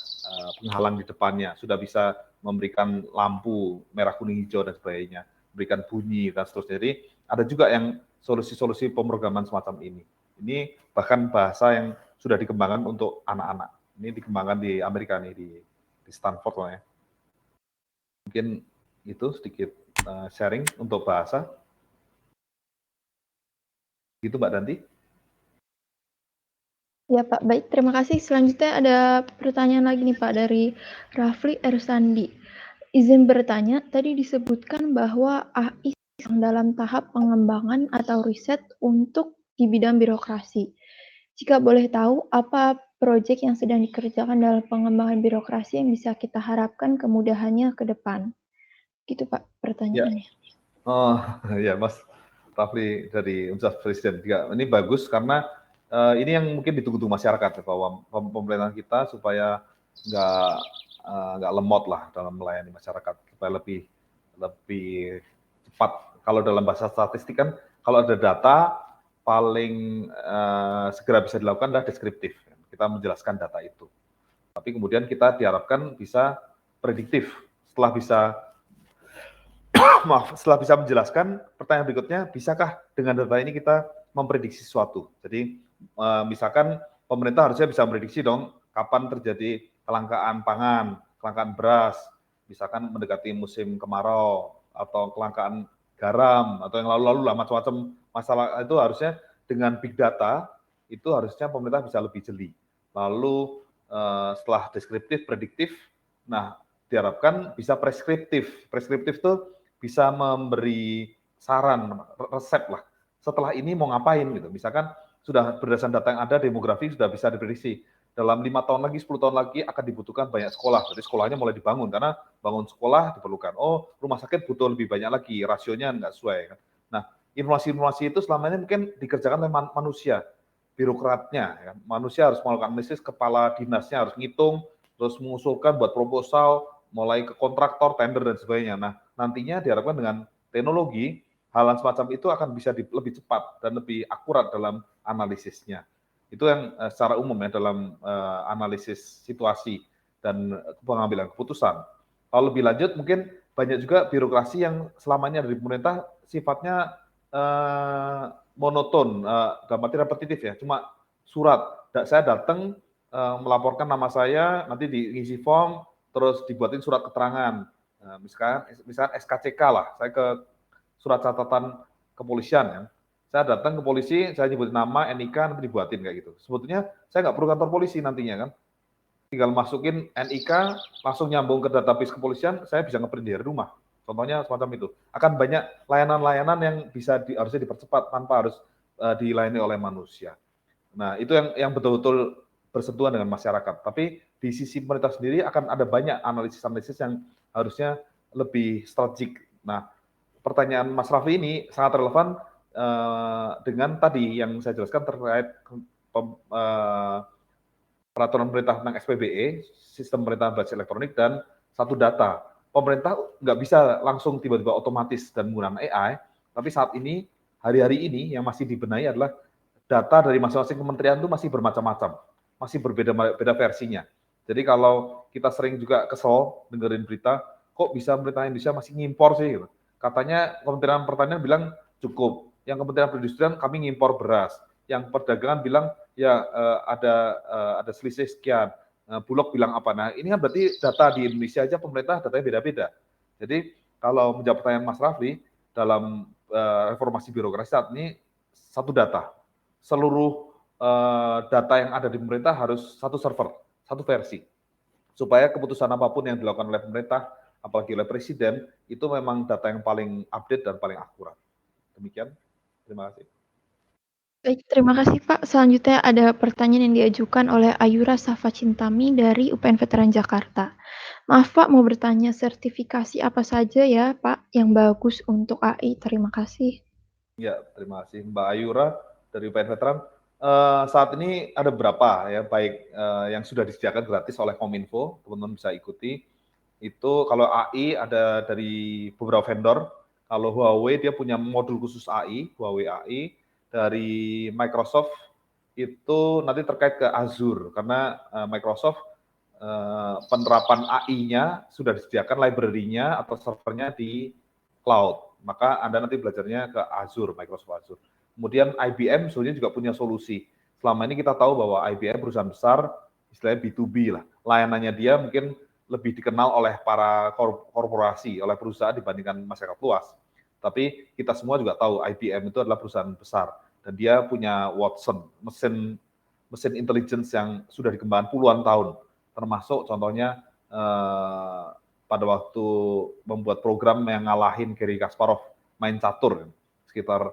penghalang di depannya, sudah bisa memberikan lampu merah, kuning, hijau, dan sebagainya, memberikan bunyi, dan seterusnya. Jadi ada juga yang solusi-solusi pemrograman semacam ini. Ini bahkan bahasa yang sudah dikembangkan untuk anak-anak. Ini dikembangkan di Amerika nih, di Stanford lah ya. Mungkin itu sedikit sharing untuk bahasa. Gitu Mbak Danti. Ya Pak, baik. Terima kasih. Selanjutnya ada pertanyaan lagi nih Pak dari Rafli Ersandi. Izin bertanya, tadi disebutkan bahwa AI dalam tahap pengembangan atau riset untuk di bidang birokrasi. Jika boleh tahu, apa proyek yang sedang dikerjakan dalam pengembangan birokrasi yang bisa kita harapkan kemudahannya ke depan? Gitu Pak pertanyaannya. Ya. Oh ya Mas Rafli dari Universitas Presiden juga. Ini bagus karena ini yang mungkin ditunggu-tunggu masyarakat, bahwa pemerintahan kita supaya nggak lemot lah dalam melayani masyarakat, supaya lebih cepat. Kalau dalam bahasa statistik kan, kalau ada data paling segera bisa dilakukan adalah deskriptif. Kita menjelaskan data itu. Tapi kemudian kita diharapkan bisa prediktif. Setelah bisa menjelaskan, pertanyaan berikutnya, bisakah dengan data ini kita memprediksi sesuatu? Jadi misalkan pemerintah harusnya bisa memprediksi dong kapan terjadi kelangkaan pangan, kelangkaan beras, misalkan mendekati musim kemarau, atau kelangkaan garam, atau yang lalu-lalu lah, macam-macam masalah itu harusnya dengan big data, itu harusnya pemerintah bisa lebih jeli. Lalu setelah deskriptif, prediktif, nah diharapkan bisa preskriptif. Preskriptif itu bisa memberi saran, resep lah. Setelah ini mau ngapain gitu. Misalkan sudah berdasarkan data yang ada, demografi sudah bisa diprediksi. dalam 5 tahun lagi, 10 tahun lagi akan dibutuhkan banyak sekolah. Jadi sekolahnya mulai dibangun karena bangun sekolah diperlukan. Oh, rumah sakit butuh lebih banyak lagi, rasionya nggak sesuai. Kan? Nah, informasi-informasi itu selama ini mungkin dikerjakan oleh manusia, birokratnya. Ya. Manusia harus melakukan analisis, kepala dinasnya harus ngitung, terus mengusulkan buat proposal, mulai ke kontraktor, tender, dan sebagainya. Nah, nantinya diharapkan dengan teknologi, hal semacam itu akan bisa lebih cepat dan lebih akurat dalam analisisnya. Itu yang secara umum ya dalam analisis situasi dan pengambilan keputusan. Kalau lebih lanjut mungkin banyak juga birokrasi yang selamanya dari pemerintah sifatnya monoton, dalam arti repetitif ya, cuma surat. Saya datang melaporkan nama saya, nanti diisi form, terus dibuatin surat keterangan. Misalkan SKCK lah, saya ke surat catatan kepolisian ya. Saya datang ke polisi, saya nyebutin nama, NIK, nanti dibuatin kayak gitu. Sebetulnya saya nggak perlu kantor polisi nantinya kan. Tinggal masukin NIK, langsung nyambung ke database kepolisian, saya bisa ngeprint dari rumah. Contohnya semacam itu. Akan banyak layanan-layanan yang bisa harusnya dipercepat tanpa harus dilayani oleh manusia. Nah, itu yang betul-betul bersentuhan dengan masyarakat. Tapi di sisi pemerintah sendiri akan ada banyak analisis-analisis yang harusnya lebih strategik. Nah, pertanyaan Mas Raffi ini sangat relevan dengan tadi yang saya jelaskan terkait peraturan pemerintah tentang SPBE, sistem pemerintahan berbasis elektronik, dan satu data. Pemerintah nggak bisa langsung tiba-tiba otomatis dan menggunakan AI, tapi saat ini, hari-hari ini yang masih dibenahi adalah data dari masing-masing kementerian itu masih bermacam-macam, masih berbeda-beda versinya. Jadi kalau kita sering juga kesel dengerin berita, kok bisa pemerintah Indonesia masih ngimpor sih? Gitu. Katanya Kementerian Pertanian bilang cukup, yang Kementerian Perindustrian kami ngimpor beras, yang perdagangan bilang ya ada selisih sekian, Bulog bilang apa. Nah ini kan berarti data di Indonesia aja pemerintah datanya beda-beda. Jadi kalau menjawab pertanyaan Mas Raffi, dalam reformasi birokrasi saat ini satu data, seluruh data yang ada di pemerintah harus satu server, satu versi, supaya keputusan apapun yang dilakukan oleh pemerintah, apalagi oleh presiden, itu memang data yang paling update dan paling akurat. Demikian, terima kasih. Baik, terima kasih Pak. Selanjutnya ada pertanyaan yang diajukan oleh Ayura Safa Cintami dari UPN Veteran Jakarta. Maaf Pak, mau bertanya sertifikasi apa saja ya Pak yang bagus untuk AI? Terima kasih. Ya, terima kasih Mbak Ayura dari UPN Veteran. Saat ini ada beberapa ya, baik yang sudah disediakan gratis oleh Kominfo, teman-teman bisa ikuti. Itu kalau AI ada dari beberapa vendor. Kalau Huawei dia punya modul khusus AI, Huawei AI. Dari Microsoft itu nanti terkait ke Azure, karena Microsoft penerapan AI-nya sudah disediakan library-nya atau servernya di cloud. Maka Anda nanti belajarnya ke Azure, Microsoft Azure. Kemudian IBM sebenarnya juga punya solusi. Selama ini kita tahu bahwa IBM perusahaan besar, istilahnya B2B lah. Layanannya dia mungkin lebih dikenal oleh para korporasi, oleh perusahaan dibandingkan masyarakat luas. Tapi kita semua juga tahu IBM itu adalah perusahaan besar. Dan dia punya Watson, mesin intelligence yang sudah dikembangkan puluhan tahun. Termasuk contohnya pada waktu membuat program yang ngalahin Garry Kasparov main catur, sekitar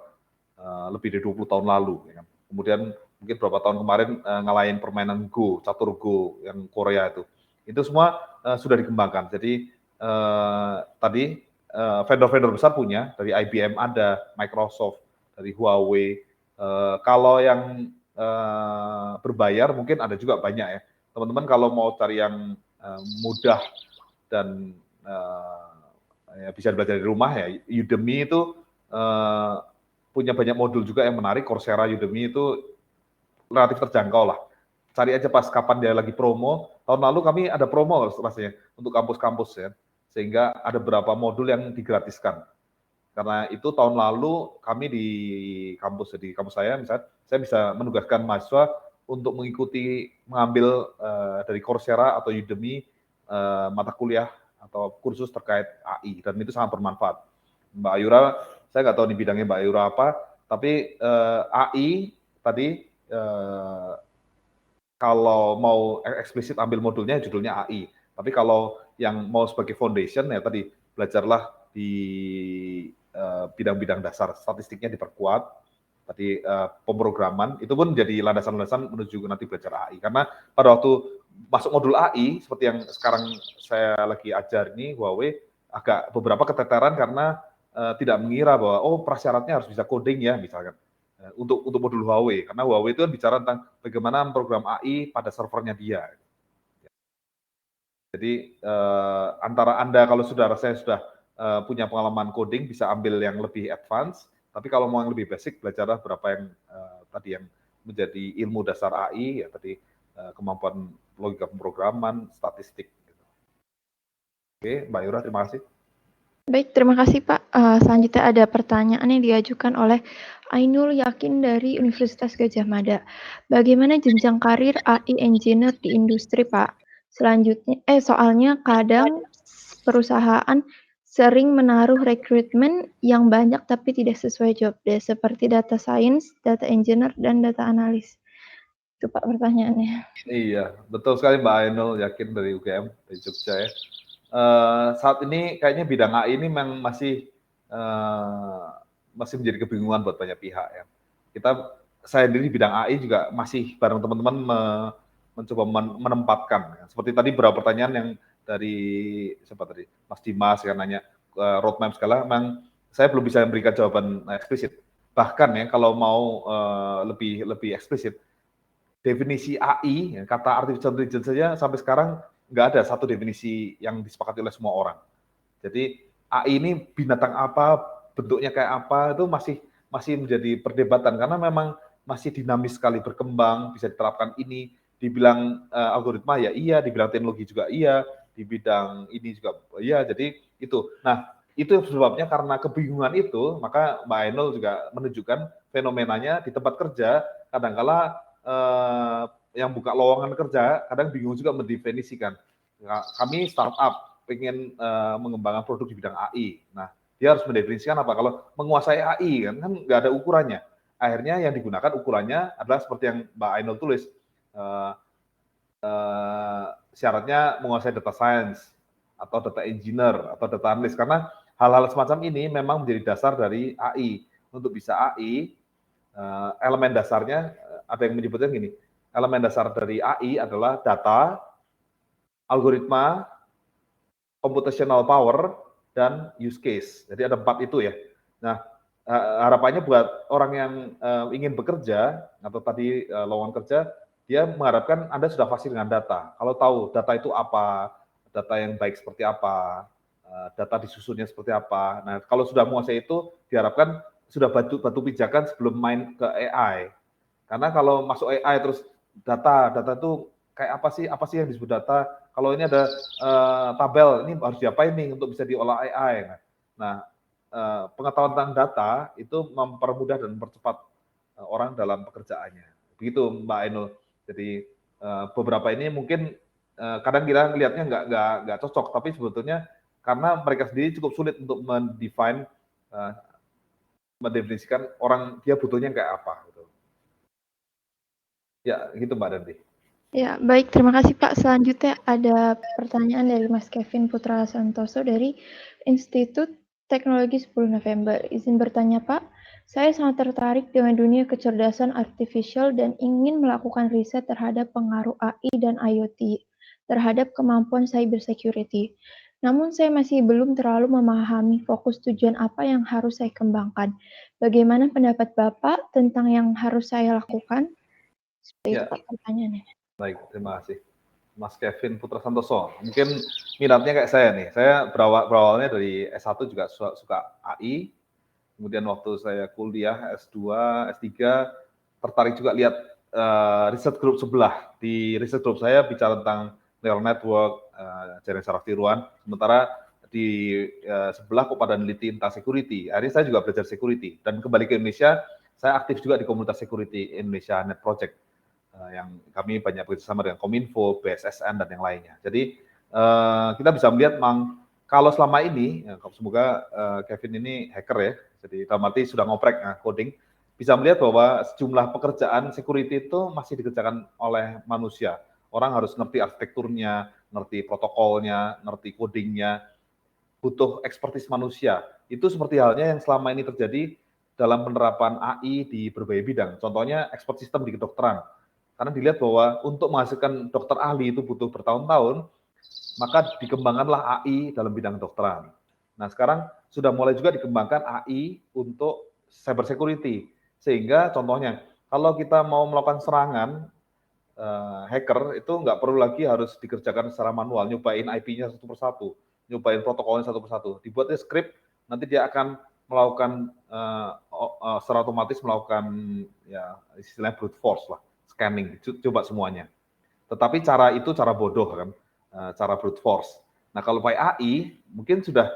lebih dari 20 tahun lalu. Ya kan. Kemudian mungkin beberapa tahun kemarin ngalahin permainan Go, catur Go yang Korea itu. Itu semua sudah dikembangkan. Jadi tadi vendor-vendor besar punya, dari IBM ada, Microsoft, dari Huawei. Kalau yang berbayar mungkin ada juga banyak ya. Teman-teman kalau mau cari yang mudah dan ya bisa belajar di rumah ya, Udemy itu punya banyak modul juga yang menarik. Coursera, Udemy itu relatif terjangkau lah. Cari aja pas kapan dia lagi promo. Tahun lalu kami ada promo rasanya untuk kampus-kampus ya, sehingga ada beberapa modul yang digratiskan. Karena itu tahun lalu kami di kampus saya misalnya, saya bisa menugaskan mahasiswa untuk mengambil dari Coursera atau Udemy mata kuliah atau kursus terkait AI, dan itu sangat bermanfaat. Mbak Ayura, saya nggak tahu di bidangnya Mbak Ayura apa, tapi AI tadi kalau mau eksplisit ambil modulnya judulnya AI. Tapi kalau yang mau sebagai foundation ya tadi belajarlah di bidang-bidang dasar, statistiknya diperkuat, tadi pemrograman, itu pun jadi landasan-landasan menuju nanti belajar AI. Karena pada waktu masuk modul AI, seperti yang sekarang saya lagi ajar ini, Huawei, agak beberapa keteteran karena tidak mengira bahwa, oh prasyaratnya harus bisa coding ya, misalkan. Untuk modul Huawei, karena Huawei itu kan bicara tentang bagaimana memprogram AI pada servernya dia. Jadi antara Anda kalau saudara saya sudah punya pengalaman coding bisa ambil yang lebih advance, tapi kalau mau yang lebih basic belajarlah berapa yang tadi yang menjadi ilmu dasar AI ya tadi kemampuan logika pemrograman, statistik. Gitu. Oke, Mbak Yura, terima kasih. Baik, terima kasih Pak. Selanjutnya ada pertanyaan yang diajukan oleh Ainul Yakin dari Universitas Gadjah Mada. Bagaimana jenjang karir AI engineer di industri, Pak? Selanjutnya, soalnya kadang perusahaan sering menaruh rekrutmen yang banyak tapi tidak sesuai job desk seperti data science, data engineer, dan data analis. Itu Pak pertanyaannya. Iya, betul sekali Mbak Ainul Yakin dari UGM, dari Jogja ya. Saat ini kayaknya bidang AI ini memang masih menjadi kebingungan buat banyak pihak ya. Saya sendiri di bidang AI juga masih bareng teman-teman mencoba menempatkan. Ya. Seperti tadi beberapa pertanyaan yang dari siapa tadi, Mas Dimas yang nanya roadmap segala, memang saya belum bisa memberikan jawaban eksplisit. Bahkan ya kalau mau lebih eksplisit, definisi AI, ya, kata artificial intelligence saja sampai sekarang nggak ada satu definisi yang disepakati oleh semua orang. Jadi AI ini binatang apa, bentuknya kayak apa, itu masih menjadi perdebatan karena memang masih dinamis sekali berkembang, bisa diterapkan ini, dibilang algoritma ya iya, dibilang teknologi juga iya, di bidang ini juga iya, jadi itu. Nah, itu sebabnya karena kebingungan itu, maka Mbak Ainul juga menunjukkan fenomenanya di tempat kerja, kadangkala yang buka lowongan kerja, kadang bingung juga mendefinisikan. Nah, kami startup, pengen mengembangkan produk di bidang AI. Nah, dia harus mendefinisikan apa? Kalau menguasai AI kan nggak ada ukurannya. Akhirnya yang digunakan ukurannya adalah seperti yang Mbak Ainul tulis, syaratnya menguasai data science atau data engineer atau data analyst karena hal-hal semacam ini memang menjadi dasar dari AI. Untuk bisa AI, elemen dasarnya ada yang menyebutnya gini, elemen dasar dari AI adalah data, algoritma, computational power, dan use case. Jadi ada 4 itu ya. Nah, harapannya buat orang yang ingin bekerja atau tadi lowongan kerja, dia mengharapkan Anda sudah fasih dengan data. Kalau tahu data itu apa, data yang baik seperti apa, data disusunnya seperti apa. Nah, kalau sudah menguasai itu, diharapkan sudah batu pijakan sebelum main ke AI. Karena kalau masuk AI terus data itu kayak apa sih yang disebut data? Kalau ini ada tabel, ini harus diapain nih untuk bisa diolah AI. Nah, pengetahuan tentang data itu mempermudah dan mempercepat orang dalam pekerjaannya. Begitu Mbak Ainul. Jadi beberapa ini mungkin kadang kita melihatnya nggak cocok, tapi sebetulnya karena mereka sendiri cukup sulit untuk mendefinisikan orang dia butuhnya kayak apa. Gitu. Ya, gitu Mbak Danti. Ya, baik. Terima kasih Pak. Selanjutnya ada pertanyaan dari Mas Kevin Putra Santoso dari Institut Teknologi 10 November. Izin bertanya Pak, saya sangat tertarik dengan dunia kecerdasan artificial dan ingin melakukan riset terhadap pengaruh AI dan IoT terhadap kemampuan cybersecurity. Namun saya masih belum terlalu memahami fokus tujuan apa yang harus saya kembangkan. Bagaimana pendapat Bapak tentang yang harus saya lakukan? Seperti itu Pak pertanyaannya. Baik, terima kasih. Mas Kevin Putra Santoso. Mungkin minatnya kayak saya nih. Saya berawalnya dari S1 juga suka AI. Kemudian waktu saya kuliah S2, S3, tertarik juga lihat riset grup sebelah. Di riset grup saya bicara tentang neural network, jaringan saraf tiruan. Sementara di sebelah kok pada neliti tentang security. Akhirnya saya juga belajar security. Dan kembali ke Indonesia, saya aktif juga di komunitas security Indonesia Net Project. Yang kami banyak bekerjasama dengan Kominfo, BSSN, dan yang lainnya. Jadi kita bisa melihat memang kalau selama ini, ya, semoga Kevin ini hacker ya, jadi dalam arti sudah ngoprek coding, bisa melihat bahwa sejumlah pekerjaan security itu masih dikerjakan oleh manusia. Orang harus ngerti arsitekturnya, ngerti protokolnya, ngerti codingnya, butuh ekspertis manusia. Itu seperti halnya yang selama ini terjadi dalam penerapan AI di berbagai bidang. Contohnya expert system di kedokteran. Karena dilihat bahwa untuk menghasilkan dokter ahli itu butuh bertahun-tahun, maka dikembangkanlah AI dalam bidang kedokteran. Nah, sekarang sudah mulai juga dikembangkan AI untuk cyber security. Sehingga contohnya, kalau kita mau melakukan serangan hacker, itu nggak perlu lagi harus dikerjakan secara manual, nyobain IP-nya satu persatu, nyobain protokolnya satu persatu. Dibuatnya script, nanti dia akan melakukan secara otomatis melakukan ya istilahnya brute force lah, scanning, coba semuanya. Tetapi cara itu cara bodoh kan, cara brute force. Nah, kalau pakai AI mungkin sudah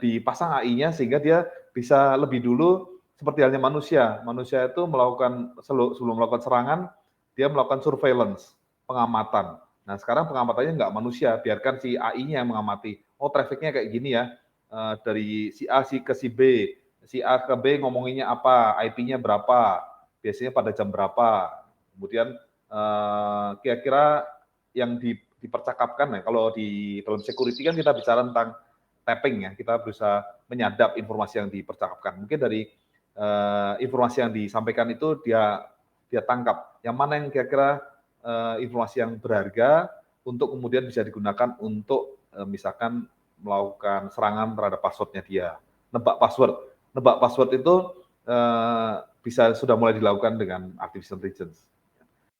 dipasang AI-nya sehingga dia bisa lebih dulu seperti halnya manusia. Manusia itu melakukan sebelum melakukan serangan, dia melakukan surveillance, pengamatan. Nah, sekarang pengamatannya nggak manusia, biarkan si AI-nya yang mengamati. Oh, traffic-nya kayak gini ya, dari si A ke si B, si A ke B ngomonginnya apa, IP-nya berapa, biasanya pada jam berapa. Kemudian kira-kira yang dipercakapkan ya, kalau di dalam security kan kita bicara tentang tapping ya, kita berusaha menyadap informasi yang dipercakapkan. Mungkin dari informasi yang disampaikan itu dia tangkap yang mana yang kira-kira informasi yang berharga untuk kemudian bisa digunakan untuk misalkan melakukan serangan terhadap passwordnya dia, nebak password itu bisa sudah mulai dilakukan dengan artificial intelligence.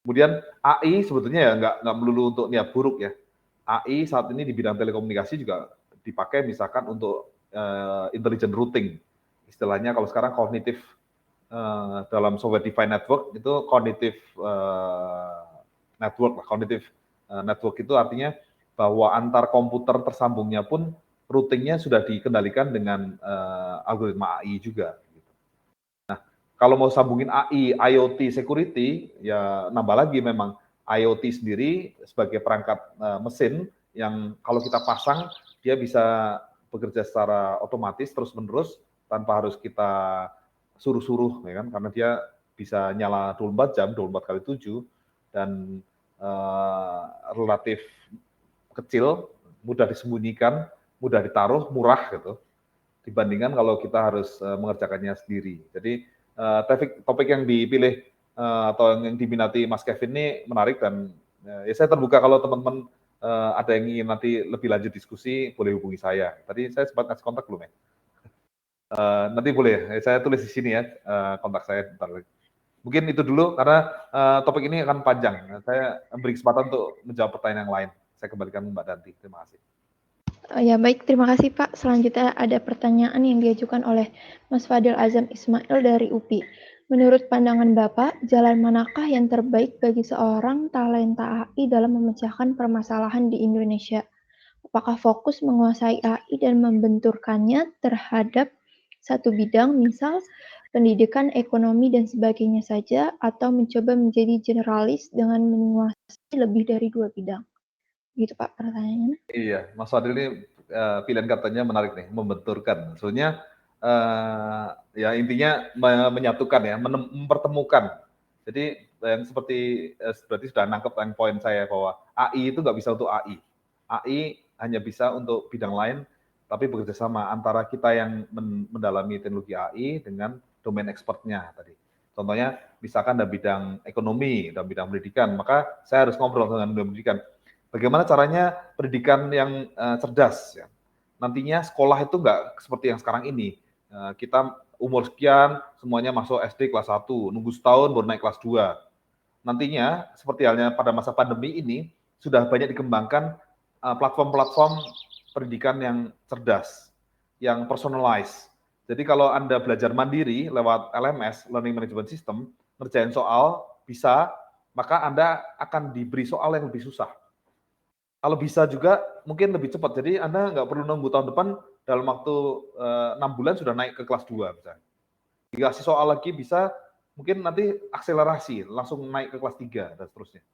Kemudian AI sebetulnya ya nggak melulu untuk niat buruk ya. AI saat ini di bidang telekomunikasi juga dipakai misalkan untuk intelligent routing. Istilahnya kalau sekarang kognitif dalam software defined network itu kognitif network lah. Kognitif network itu artinya bahwa antar komputer tersambungnya pun routingnya sudah dikendalikan dengan algoritma AI juga. Nah, kalau mau sambungin AI, IoT, security, ya nambah lagi memang IoT sendiri sebagai perangkat mesin yang kalau kita pasang dia bisa bekerja secara otomatis terus-menerus tanpa harus kita suruh-suruh, ya kan? Karena dia bisa nyala 24 jam, 24 kali 7 dan relatif kecil, mudah disembunyikan, mudah ditaruh, murah gitu. Dibandingkan kalau kita harus mengerjakannya sendiri. Jadi topik yang dipilih atau yang diminati Mas Kevin ini menarik dan ya saya terbuka kalau teman-teman ada yang ingin nanti lebih lanjut diskusi boleh hubungi saya. Tadi saya sempat kasih kontak belum ya? Nanti boleh, saya tulis di sini ya kontak saya bentar lagi. Mungkin itu dulu karena topik ini akan panjang. Saya beri kesempatan untuk menjawab pertanyaan yang lain. Saya kembalikan Mbak Danti. Terima kasih. Ya baik, terima kasih Pak. Selanjutnya ada pertanyaan yang diajukan oleh Mas Fadil Azam Ismail dari UPI. Menurut pandangan Bapak, jalan manakah yang terbaik bagi seorang talenta AI dalam memecahkan permasalahan di Indonesia? Apakah fokus menguasai AI dan membenturkannya terhadap satu bidang, misal pendidikan, ekonomi, dan sebagainya saja, atau mencoba menjadi generalis dengan menguasai lebih dari 2 bidang? Gitu Pak pertanyaannya. Iya, Mas Fadil ini pilihan katanya menarik nih, membenturkan. Sebenarnya ya intinya menyatukan ya, mempertemukan. Jadi yang seperti berarti sudah nangkep poin saya bahwa AI itu nggak bisa untuk AI. AI hanya bisa untuk bidang lain, tapi bekerja sama antara kita yang mendalami teknologi AI dengan domain expertnya tadi. Contohnya misalkan dalam bidang ekonomi, dalam bidang pendidikan, maka saya harus ngobrol dengan pendidikan. Bagaimana caranya pendidikan yang cerdas ya. Nantinya sekolah itu nggak seperti yang sekarang ini. Kita umur sekian semuanya masuk SD kelas 1, nunggu setahun baru naik kelas 2. Nantinya seperti halnya pada masa pandemi ini sudah banyak dikembangkan platform-platform pendidikan yang cerdas, yang personalized. Jadi kalau Anda belajar mandiri lewat LMS, Learning Management System, ngerjain soal bisa, maka Anda akan diberi soal yang lebih susah. Kalau bisa juga mungkin lebih cepat. Jadi Anda nggak perlu nunggu tahun depan, dalam waktu 6 bulan sudah naik ke kelas 2 misalnya. Dikasih soal lagi bisa, mungkin nanti akselerasi, langsung naik ke kelas 3 dan seterusnya.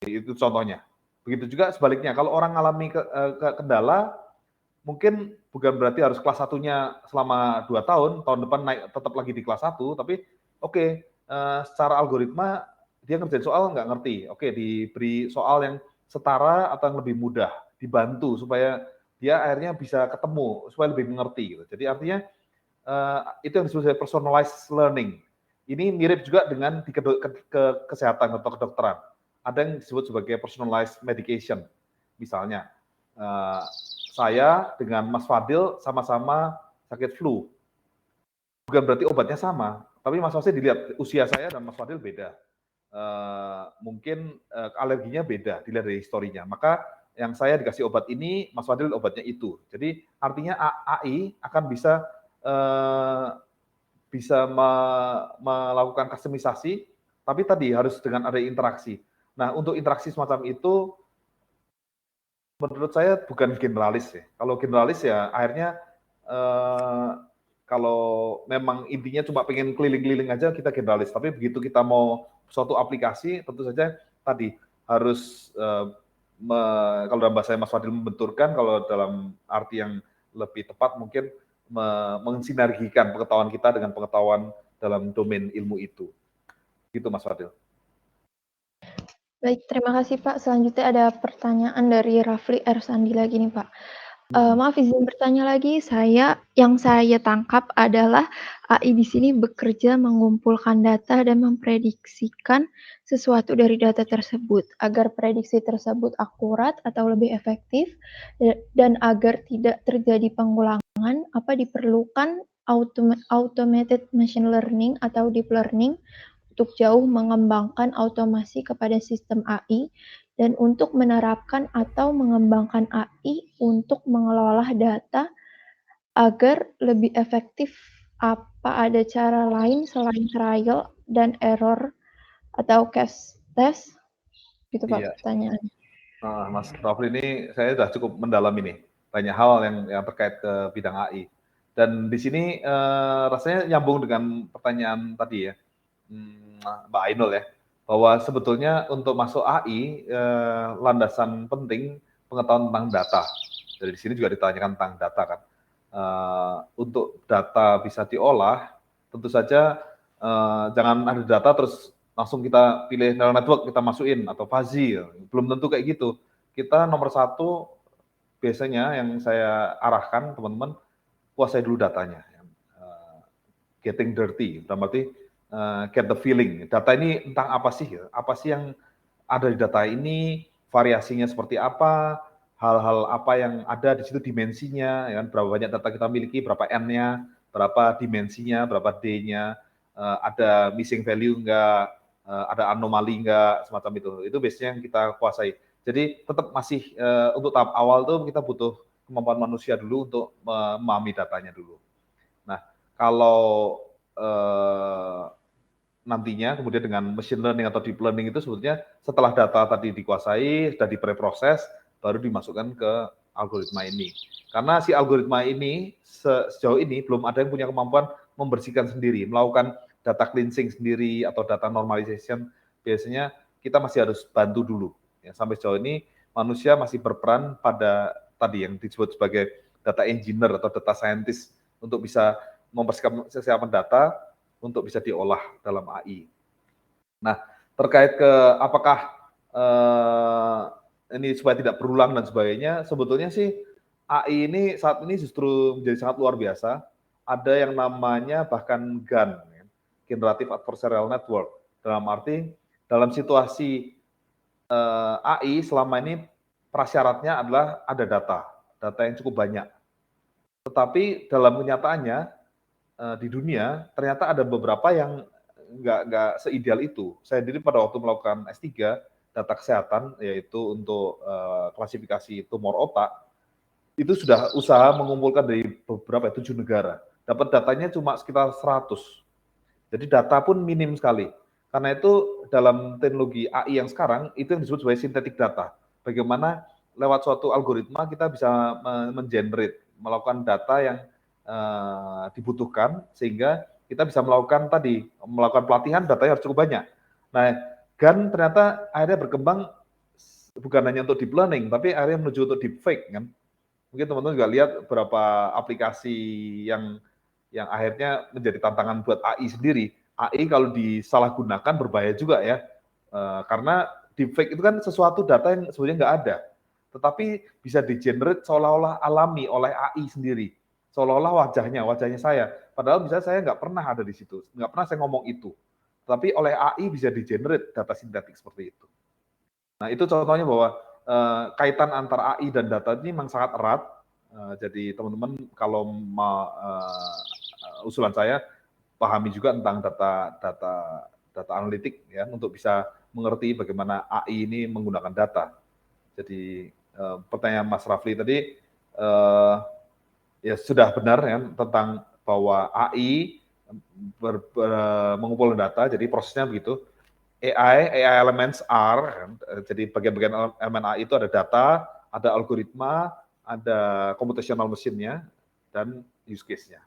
Itu contohnya. Begitu juga sebaliknya, kalau orang mengalami kendala, mungkin bukan berarti harus kelas 1-nya selama 2 tahun, tahun depan naik tetap lagi di kelas 1, tapi oke, secara algoritma dia ngerjain soal nggak ngerti. Oke, diberi soal yang setara atau yang lebih mudah, dibantu supaya dia akhirnya bisa ketemu, supaya lebih mengerti gitu. Jadi artinya itu yang disebut sebagai personalized learning. Ini mirip juga dengan di kesehatan atau kedokteran. Ada yang disebut sebagai personalized medication. Misalnya, saya dengan Mas Fadil sama-sama sakit flu. Bukan berarti obatnya sama, tapi Mas Fadil dilihat usia saya dan Mas Fadil beda. Mungkin alerginya beda, dilihat dari historinya. Maka yang saya dikasih obat ini, Mas Fadil obatnya itu. Jadi artinya AI akan bisa melakukan kustomisasi, tapi tadi harus dengan ada interaksi. Nah, untuk interaksi semacam itu, menurut saya bukan generalis ya. Kalau generalis ya akhirnya kalau memang intinya cuma pengen keliling-keliling aja kita generalis. Tapi begitu kita mau suatu aplikasi, tentu saja tadi harus kalau dalam bahasa Mas Fadil membenturkan, kalau dalam arti yang lebih tepat mungkin mensinergikan pengetahuan kita dengan pengetahuan dalam domain ilmu itu. Gitu Mas Fadil. Baik, terima kasih Pak. Selanjutnya ada pertanyaan dari Rafli Ersandi lagi nih Pak. Maaf izin bertanya lagi, yang saya tangkap adalah AI di sini bekerja mengumpulkan data dan memprediksikan sesuatu dari data tersebut agar prediksi tersebut akurat atau lebih efektif dan agar tidak terjadi pengulangan, diperlukan automated machine learning atau deep learning untuk jauh mengembangkan otomasi kepada sistem AI dan untuk menerapkan atau mengembangkan AI untuk mengelola data agar lebih efektif. Apa ada cara lain selain trial dan error atau case test? Gitu Pak pertanyaannya. Mas Rafli ini saya sudah cukup mendalam ini, banyak hal yang terkait ke bidang AI. Dan di sini rasanya nyambung dengan pertanyaan tadi ya, Mbak Ainul ya, bahwa sebetulnya untuk masuk AI landasan penting pengetahuan tentang data. Dari sini juga ditanyakan tentang data kan. Untuk data bisa diolah, tentu saja jangan ada data terus langsung kita pilih neural network, kita masukin, atau fuzzy, belum tentu kayak gitu. Kita nomor satu, biasanya yang saya arahkan teman-teman, kuasai dulu datanya. Getting dirty, berarti get the feeling. Data ini tentang apa sih? Apa sih yang ada di data ini, variasinya seperti apa, hal-hal apa yang ada di situ, dimensinya, ya kan? Berapa banyak data kita miliki, berapa N-nya, berapa dimensinya, berapa D-nya, ada missing value enggak, ada anomali enggak, semacam itu. Itu biasanya yang kita kuasai. Jadi tetap masih untuk tahap awal tuh kita butuh kemampuan manusia dulu untuk memahami datanya dulu. Nah, kalau nantinya kemudian dengan machine learning atau deep learning itu sebetulnya setelah data tadi dikuasai, sudah dipreproses, baru dimasukkan ke algoritma ini. Karena si algoritma ini sejauh ini belum ada yang punya kemampuan membersihkan sendiri, melakukan data cleansing sendiri atau data normalization, biasanya kita masih harus bantu dulu. Ya, sampai sejauh ini manusia masih berperan pada tadi yang disebut sebagai data engineer atau data scientist untuk bisa mempersiapkan data untuk bisa diolah dalam AI. Nah, terkait ke apakah ini supaya tidak berulang dan sebagainya, sebetulnya sih AI ini saat ini justru menjadi sangat luar biasa. Ada yang namanya bahkan GAN, Generative Adversarial Network. Dalam arti, dalam situasi AI selama ini prasyaratnya adalah ada data yang cukup banyak. Tetapi dalam kenyataannya di dunia ternyata ada beberapa yang nggak seideal itu. Saya sendiri pada waktu melakukan S3 data kesehatan, yaitu untuk klasifikasi tumor otak, itu sudah usaha mengumpulkan dari beberapa 7 negara. Dapat datanya cuma sekitar 100. Jadi data pun minim sekali. Karena itu dalam teknologi AI yang sekarang, itu yang disebut sebagai synthetic data. Bagaimana lewat suatu algoritma kita bisa mengenerate, melakukan data yang dibutuhkan, sehingga kita bisa melakukan pelatihan, datanya harus cukup banyak. Nah, GAN ternyata akhirnya berkembang bukan hanya untuk deep learning, tapi akhirnya menuju untuk deepfake kan. Mungkin teman-teman juga lihat beberapa aplikasi yang akhirnya menjadi tantangan buat AI sendiri. AI kalau disalahgunakan berbahaya juga ya, karena deepfake itu kan sesuatu data yang sebenarnya nggak ada, tetapi bisa di-generate seolah-olah alami oleh AI sendiri. seolah-olah wajahnya saya. Padahal misalnya saya nggak pernah ada di situ, nggak pernah saya ngomong itu. Tapi oleh AI bisa di-generate data sintetik seperti itu. Nah, itu contohnya bahwa kaitan antara AI dan data ini memang sangat erat. Jadi teman-teman kalau usulan saya pahami juga tentang data analitik ya untuk bisa mengerti bagaimana AI ini menggunakan data. Jadi pertanyaan Mas Rafli tadi ya sudah benar ya tentang bahwa AI mengumpulkan data, jadi prosesnya begitu. AI elements are, jadi bagian-bagian elemen AI itu ada data, ada algoritma, ada computational machine-nya, dan use case-nya.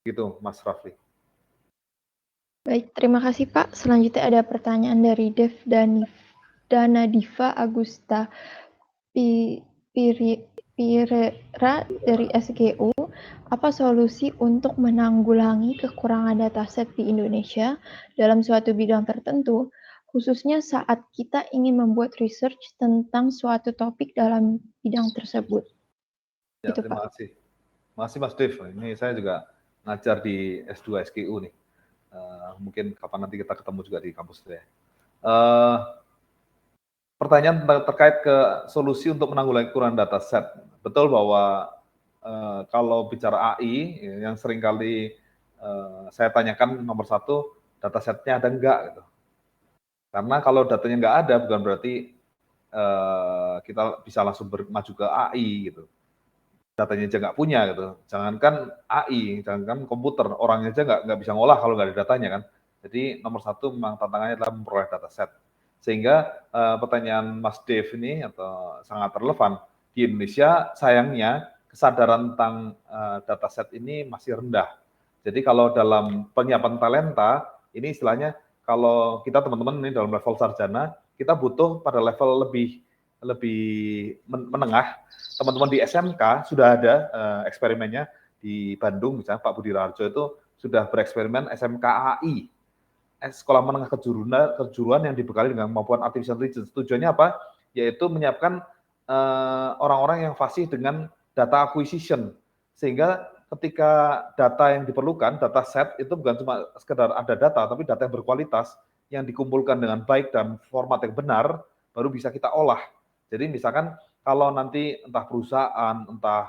Gitu, Mas Rafli. Baik, terima kasih Pak. Selanjutnya ada pertanyaan dari Dev Dana Diva Agusta Pirera dari SGU. Apa solusi untuk menanggulangi kekurangan dataset di Indonesia dalam suatu bidang tertentu, khususnya saat kita ingin membuat research tentang suatu topik dalam bidang tersebut? Ya, Gitu, terima Pak. kasih. Terima kasih Mas Dev. Ini saya juga ngajar di S2 SGU nih. Mungkin kapan nanti kita ketemu juga di kampus saya. Pertanyaan terkait ke solusi untuk menanggulangi kekurangan dataset. Betul bahwa kalau bicara AI yang seringkali saya tanyakan nomor satu, datasetnya ada enggak gitu. Karena kalau datanya enggak ada bukan berarti kita bisa langsung maju ke AI gitu. Datanya aja nggak punya gitu. Jangankan AI, jangankan komputer, orangnya aja nggak bisa ngolah kalau nggak ada datanya kan. Jadi nomor satu memang tantangannya adalah memperoleh dataset. Sehingga pertanyaan Mas Dev ini atau sangat relevan. Di Indonesia sayangnya kesadaran tentang dataset ini masih rendah. Jadi kalau dalam penyiapan talenta, ini istilahnya kalau kita teman-teman ini dalam level sarjana, kita butuh pada level lebih menengah. Teman-teman di SMK sudah ada eksperimennya di Bandung, misalnya Pak Budi Raharjo itu sudah bereksperimen SMK AI, sekolah menengah kejuruan yang dibekali dengan kemampuan artificial intelligence. Tujuannya apa? Yaitu menyiapkan orang-orang yang fasih dengan data acquisition, sehingga ketika data yang diperlukan, data set itu bukan cuma sekedar ada data, tapi data yang berkualitas, yang dikumpulkan dengan baik dan format yang benar, baru bisa kita olah. Jadi misalkan kalau nanti entah perusahaan, entah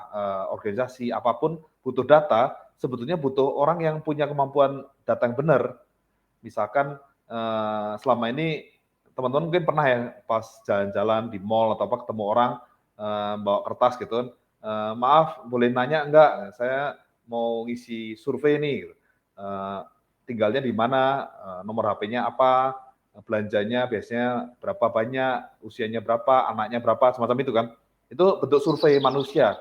organisasi, apapun butuh data, sebetulnya butuh orang yang punya kemampuan data yang benar. Misalkan selama ini teman-teman mungkin pernah ya pas jalan-jalan di mall atau apa ketemu orang bawa kertas gitu, maaf boleh nanya enggak? Saya mau ngisi survei nih. Tinggalnya di mana? Nomor HP-nya apa? Belanjanya biasanya berapa banyak? Usianya berapa? Anaknya berapa? Semacam itu kan? Itu bentuk survei manusia.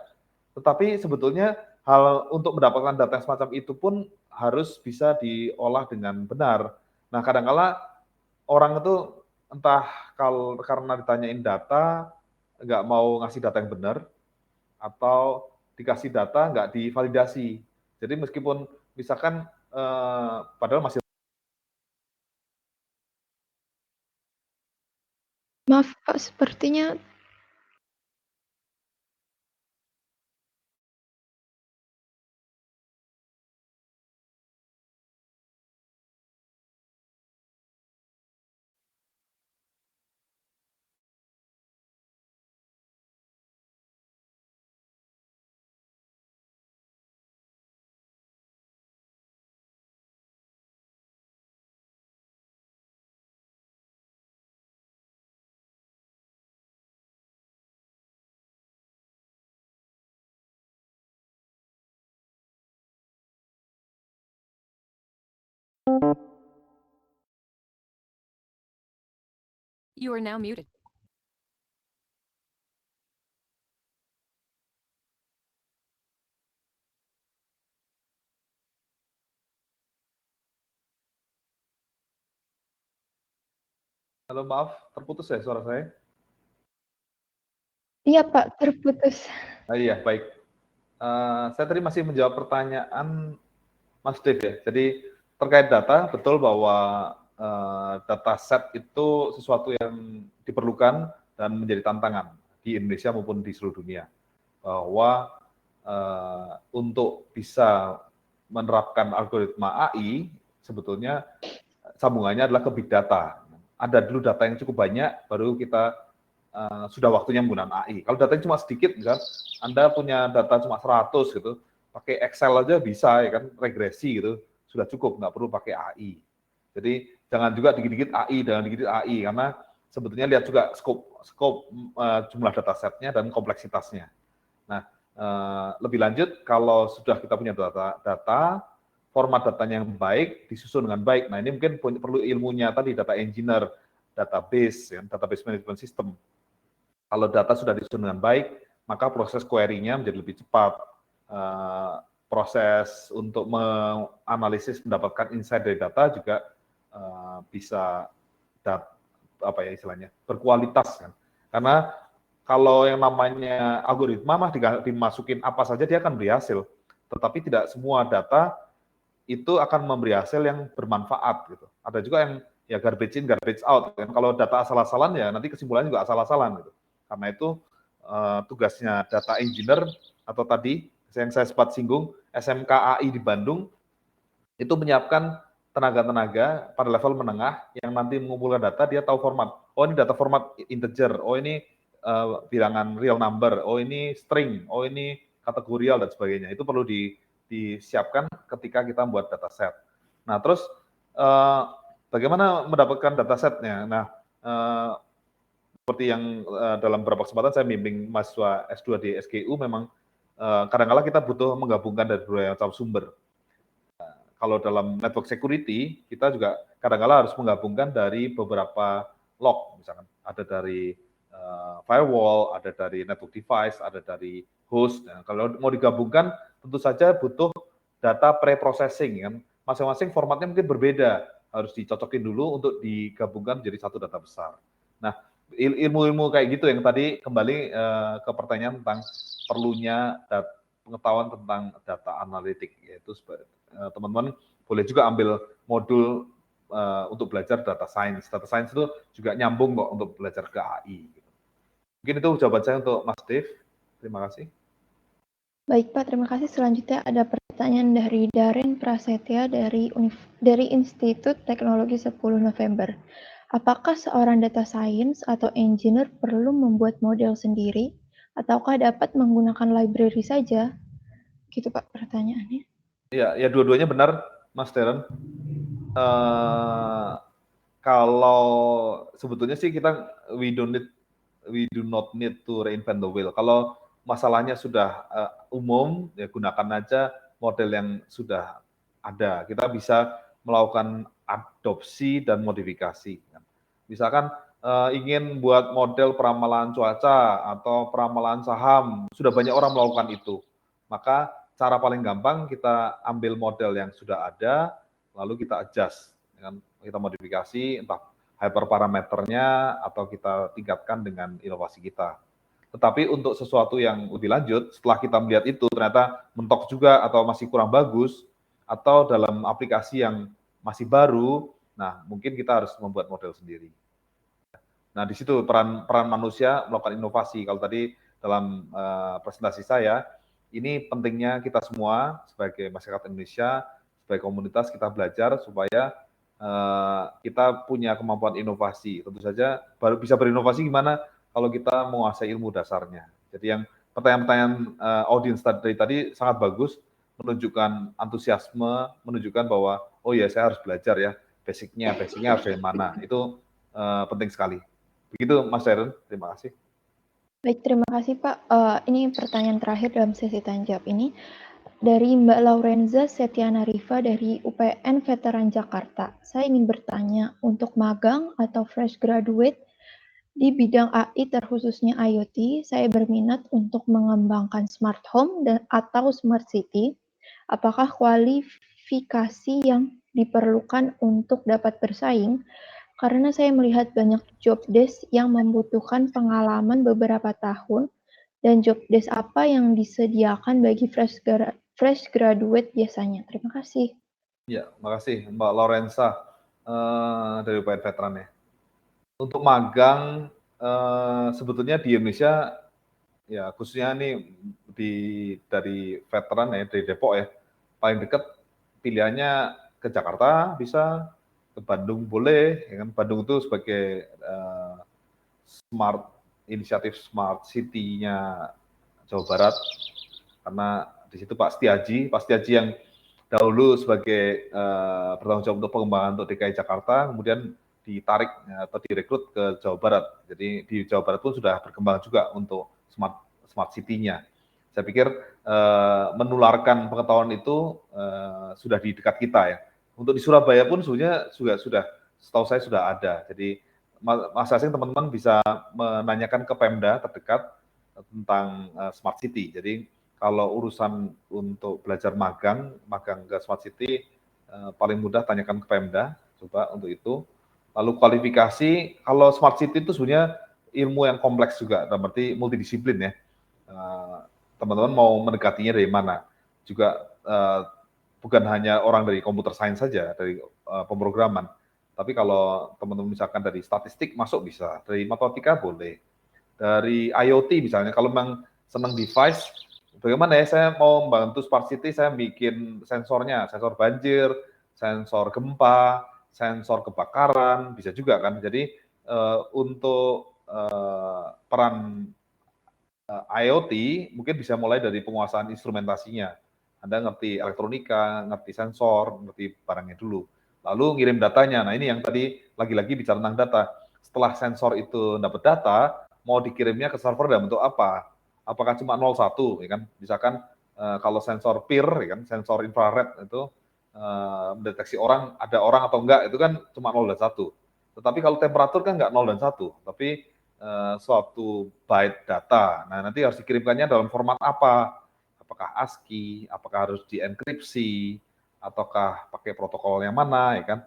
Tetapi sebetulnya hal untuk mendapatkan data yang semacam itu pun harus bisa diolah dengan benar. Nah, kadang-kala orang itu entah karena ditanyain data, nggak mau ngasih data yang benar, atau dikasih data nggak divalidasi. Jadi meskipun misalkan padahal masih. Maaf Pak, sepertinya You are now muted. Halo, maaf, terputus ya suara saya? iya Pak, terputus. Iya, baik. Saya tadi masih menjawab pertanyaan Mas Dev ya. Jadi terkait data, betul bahwa data set itu sesuatu yang diperlukan dan menjadi tantangan di Indonesia maupun di seluruh dunia. Bahwa untuk bisa menerapkan algoritma AI, sebetulnya sambungannya adalah ke big data. Ada dulu data yang cukup banyak, baru kita sudah waktunya menggunakan AI. Kalau datanya cuma sedikit, kan, Anda punya data cuma 100 gitu, pakai Excel aja bisa, ya kan, regresi gitu, sudah cukup, nggak perlu pakai AI. Jadi jangan juga dikit-dikit AI, karena sebetulnya lihat juga scope jumlah datasetnya dan kompleksitasnya. Nah, lebih lanjut, kalau sudah kita punya data, format datanya yang baik, disusun dengan baik. Nah, ini mungkin perlu ilmunya tadi, data engineer, database, ya, database management system. Kalau data sudah disusun dengan baik, maka proses query-nya menjadi lebih cepat. Proses untuk menganalisis, mendapatkan insight dari data juga bisa berkualitas, kan. Karena kalau yang namanya algoritma mah dimasukin apa saja dia akan beri hasil. Tetapi tidak semua data itu akan memberi hasil yang bermanfaat gitu. Ada juga yang ya garbage in, garbage out. Kan? Kalau data asal-asalan ya nanti kesimpulannya juga asal-asalan gitu. Karena itu tugasnya data engineer atau tadi yang saya sempat singgung SMK AI di Bandung itu menyiapkan tenaga-tenaga pada level menengah yang nanti mengumpulkan data, dia tahu format. Oh, ini data format integer, oh ini bilangan real number, oh ini string, oh ini kategorial dan sebagainya. Itu perlu disiapkan ketika kita membuat dataset. Nah, terus bagaimana mendapatkan datasetnya? Nah, seperti yang dalam beberapa kesempatan saya bimbing mahasiswa S2 di SGU, memang kadang-kala kita butuh menggabungkan dari beberapa macam sumber. Kalau dalam network security, kita juga kadang-kala harus menggabungkan dari beberapa log, misalkan ada dari firewall, ada dari network device, ada dari host. Nah, kalau mau digabungkan, tentu saja butuh data pre-processing, kan. Masing-masing formatnya mungkin berbeda, harus dicocokin dulu untuk digabungkan menjadi satu data besar. Nah, ilmu-ilmu kayak gitu yang tadi kembali ke pertanyaan tentang perlunya pengetahuan tentang data analitik, yaitu teman-teman boleh juga ambil modul untuk belajar data science. Data science itu juga nyambung kok untuk belajar ke AI. Mungkin itu jawaban saya untuk Mas Dev. Terima kasih. Baik Pak, terima kasih. Selanjutnya ada pertanyaan dari Darin Prasetya dari Institut Teknologi 10 November. Apakah seorang data science atau engineer perlu membuat model sendiri, ataukah dapat menggunakan library saja? Gitu Pak pertanyaannya. Ya dua-duanya benar, Mas Darren. Kalau sebetulnya sih kita we do not need to reinvent the wheel. Kalau masalahnya sudah umum, ya gunakan aja model yang sudah ada. Kita bisa melakukan adopsi dan modifikasi. Misalkan ingin buat model peramalan cuaca atau peramalan saham, sudah banyak orang melakukan itu. Maka cara paling gampang kita ambil model yang sudah ada, lalu kita adjust, kita modifikasi, entah hyperparameternya atau kita tingkatkan dengan inovasi kita. Tetapi untuk sesuatu yang lebih lanjut, setelah kita melihat itu ternyata mentok juga atau masih kurang bagus, atau dalam aplikasi yang masih baru, nah mungkin kita harus membuat model sendiri. Nah di situ peran manusia melakukan inovasi. Kalau tadi dalam presentasi saya, ini pentingnya kita semua sebagai masyarakat Indonesia, sebagai komunitas kita belajar supaya kita punya kemampuan inovasi. Tentu saja baru bisa berinovasi gimana kalau kita menguasai ilmu dasarnya. Jadi yang pertanyaan-pertanyaan audiens tadi sangat bagus, menunjukkan antusiasme, menunjukkan bahwa oh ya saya harus belajar ya, basicnya harus dari mana. Itu penting sekali. Begitu Mas Darren, terima kasih. Baik, terima kasih Pak. Ini pertanyaan terakhir dalam sesi tanya jawab ini. Dari Mbak Laurenza Setiana Riva dari UPN Veteran Jakarta. Saya ingin bertanya, untuk magang atau fresh graduate di bidang AI terkhususnya IoT, saya berminat untuk mengembangkan smart home atau smart city. Apakah kualifikasi yang diperlukan untuk dapat bersaing? Karena saya melihat banyak job desk yang membutuhkan pengalaman beberapa tahun, dan job desk apa yang disediakan bagi fresh graduate biasanya? Terima kasih. Ya, makasih Mbak Lorenza dari UPN Veteran ya. Untuk magang sebetulnya di Indonesia ya khususnya nih dari veteran ya, dari Depok ya, paling dekat pilihannya ke Jakarta bisa, ke Bandung boleh, ya kan? Bandung itu sebagai inisiatif Smart City-nya Jawa Barat, karena di situ Pak Setiaji yang dahulu sebagai bertanggung jawab untuk pengembangan untuk DKI Jakarta, kemudian ditarik atau direkrut ke Jawa Barat. Jadi di Jawa Barat pun sudah berkembang juga untuk smart city-nya. Saya pikir menularkan pengetahuan itu sudah di dekat kita ya. Untuk di Surabaya pun sebenarnya sudah setahu saya sudah ada. Jadi masing-masing teman-teman bisa menanyakan ke Pemda terdekat tentang smart city. Jadi kalau urusan untuk belajar magang ke smart city paling mudah tanyakan ke Pemda, coba untuk itu. Lalu kualifikasi, kalau smart city itu sebenarnya ilmu yang kompleks juga, berarti multidisiplin ya. Teman-teman mau mendekatinya dari mana? Juga bukan hanya orang dari computer science saja, dari pemrograman. Tapi kalau teman-teman misalkan dari statistik masuk bisa, dari matematika boleh. Dari IoT misalnya, kalau memang senang device, bagaimana ya saya mau membantu smart city, saya bikin sensornya, sensor banjir, sensor gempa, sensor kebakaran, bisa juga kan. Jadi untuk peran IoT mungkin bisa mulai dari penguasaan instrumentasinya. Anda ngerti elektronika, ngerti sensor, ngerti barangnya dulu. Lalu ngirim datanya. Nah ini yang tadi lagi-lagi bicara tentang data. Setelah sensor itu dapat data, mau dikirimnya ke server dalam bentuk apa? Apakah cuma 01, ya kan? Misalkan kalau sensor PIR, ya kan, sensor infrared itu mendeteksi ada orang atau enggak, itu kan cuma 0 dan 1. Tetapi kalau temperatur kan enggak 0 dan 1, tapi suatu byte data. Nah, nanti harus dikirimkannya dalam format apa? Apakah ASCII, apakah harus dienkripsi, ataukah pakai protokol yang mana, ya kan?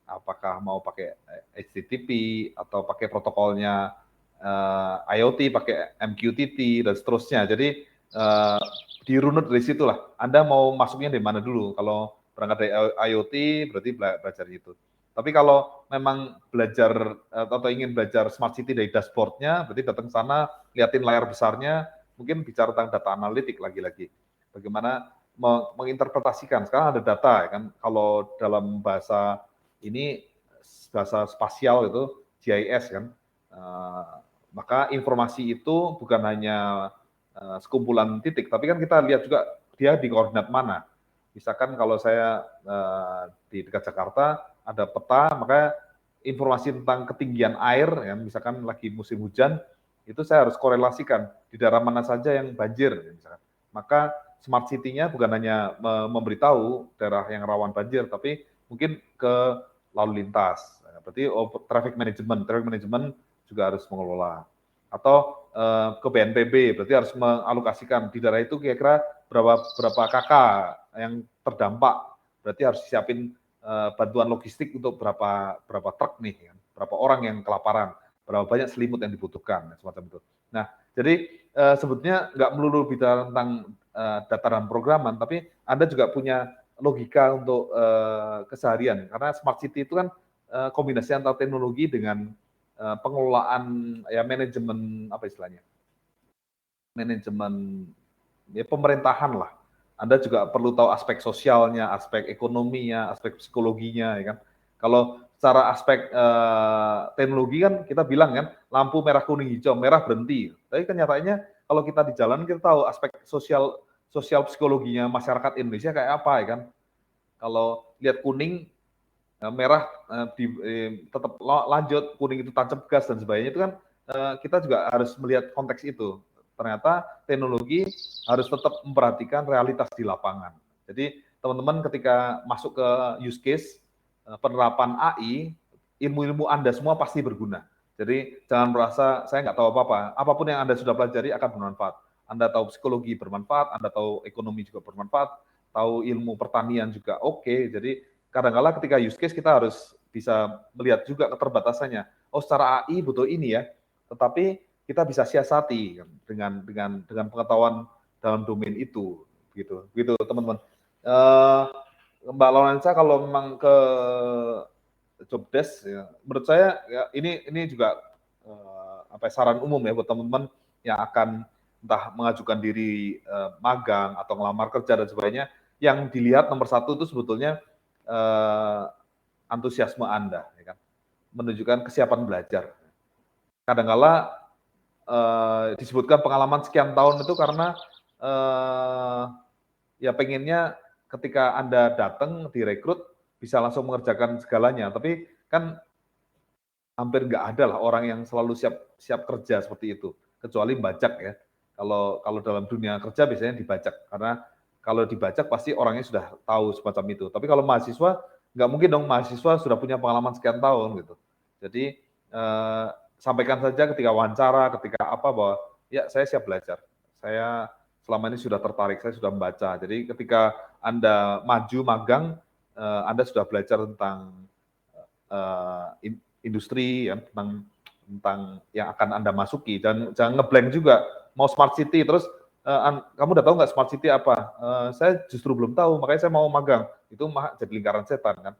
Apakah mau pakai HTTP atau pakai protokolnya IoT, pakai MQTT dan seterusnya. Jadi dirunut dari situlah. Anda mau masuknya dari mana dulu? Kalau berangkat dari IoT berarti belajar itu. Tapi kalau memang belajar atau ingin belajar smart city dari dashboard-nya, berarti datang ke sana, liatin layar besarnya, mungkin bicara tentang data analitik lagi-lagi. Bagaimana menginterpretasikan. Sekarang ada data, ya kan? Kalau dalam bahasa spasial itu GIS kan. Maka informasi itu bukan hanya sekumpulan titik, tapi kan kita lihat juga dia di koordinat mana. Misalkan kalau saya di dekat Jakarta ada peta, maka informasi tentang ketinggian air, ya, misalkan lagi musim hujan, itu saya harus korelasikan di daerah mana saja yang banjir. Misalkan. Maka smart city-nya bukan hanya memberitahu daerah yang rawan banjir, tapi mungkin ke lalu lintas. Berarti traffic management juga harus mengelola. Atau ke BNPB, berarti harus mengalokasikan di daerah itu kira-kira berapa KK yang terdampak, berarti harus siapin bantuan logistik untuk berapa truk nih, berapa orang yang kelaparan, berapa banyak selimut yang dibutuhkan, semacam itu. Nah, jadi sebetulnya nggak melulu bicara tentang data dan programan, tapi Anda juga punya logika untuk keseharian, karena smart city itu kan kombinasi antara teknologi dengan pengelolaan ya manajemen apa istilahnya, manajemen ya pemerintahan lah. Anda juga perlu tahu aspek sosialnya, aspek ekonominya, aspek psikologinya, ya kan. Kalau secara aspek teknologi kan kita bilang kan lampu merah kuning hijau, merah berhenti. Tapi kenyataannya kalau kita di jalan kita tahu aspek sosial psikologinya masyarakat Indonesia kayak apa, ya kan. Kalau lihat kuning merah tetap lanjut, kuning itu tancap gas dan sebagainya, itu kan kita juga harus melihat konteks itu. Ternyata teknologi harus tetap memperhatikan realitas di lapangan. Jadi teman-teman ketika masuk ke use case penerapan AI, ilmu-ilmu Anda semua pasti berguna. Jadi jangan merasa saya nggak tahu apa-apa. Apapun yang Anda sudah pelajari akan bermanfaat. Anda tahu psikologi bermanfaat, Anda tahu ekonomi juga bermanfaat, tahu ilmu pertanian juga oke. Jadi kadang-kala ketika use case kita harus bisa melihat juga keterbatasannya. Oh, secara AI butuh ini ya, tetapi kita bisa siasati dengan pengetahuan dalam domain itu, gitu teman-teman. Mbak Lorenza kalau memang ke job desk, ya, menurut saya ya, ini juga saran umum ya buat teman-teman yang akan entah mengajukan diri magang atau ngelamar kerja dan sebagainya, yang dilihat nomor satu itu sebetulnya antusiasme Anda, ya kan? Menunjukkan kesiapan belajar. Kadangkala disebutkan pengalaman sekian tahun itu karena ya pengennya ketika Anda datang direkrut bisa langsung mengerjakan segalanya, tapi kan hampir nggak ada lah orang yang selalu siap kerja seperti itu, kecuali bajak ya. Kalau dalam dunia kerja biasanya dibajak, karena kalau dibajak pasti orangnya sudah tahu semacam itu. Tapi kalau mahasiswa nggak mungkin dong, mahasiswa sudah punya pengalaman sekian tahun gitu. Jadi sampaikan saja ketika wawancara, ketika apa, bahwa ya saya siap belajar, saya selama ini sudah tertarik, saya sudah membaca. Jadi ketika Anda maju magang, Anda sudah belajar tentang industri, ya, tentang yang akan Anda masuki, dan jangan ngeblank juga. Mau smart city, terus kamu udah tahu nggak smart city apa? Saya justru belum tahu, makanya saya mau magang. Itu jadi lingkaran setan kan.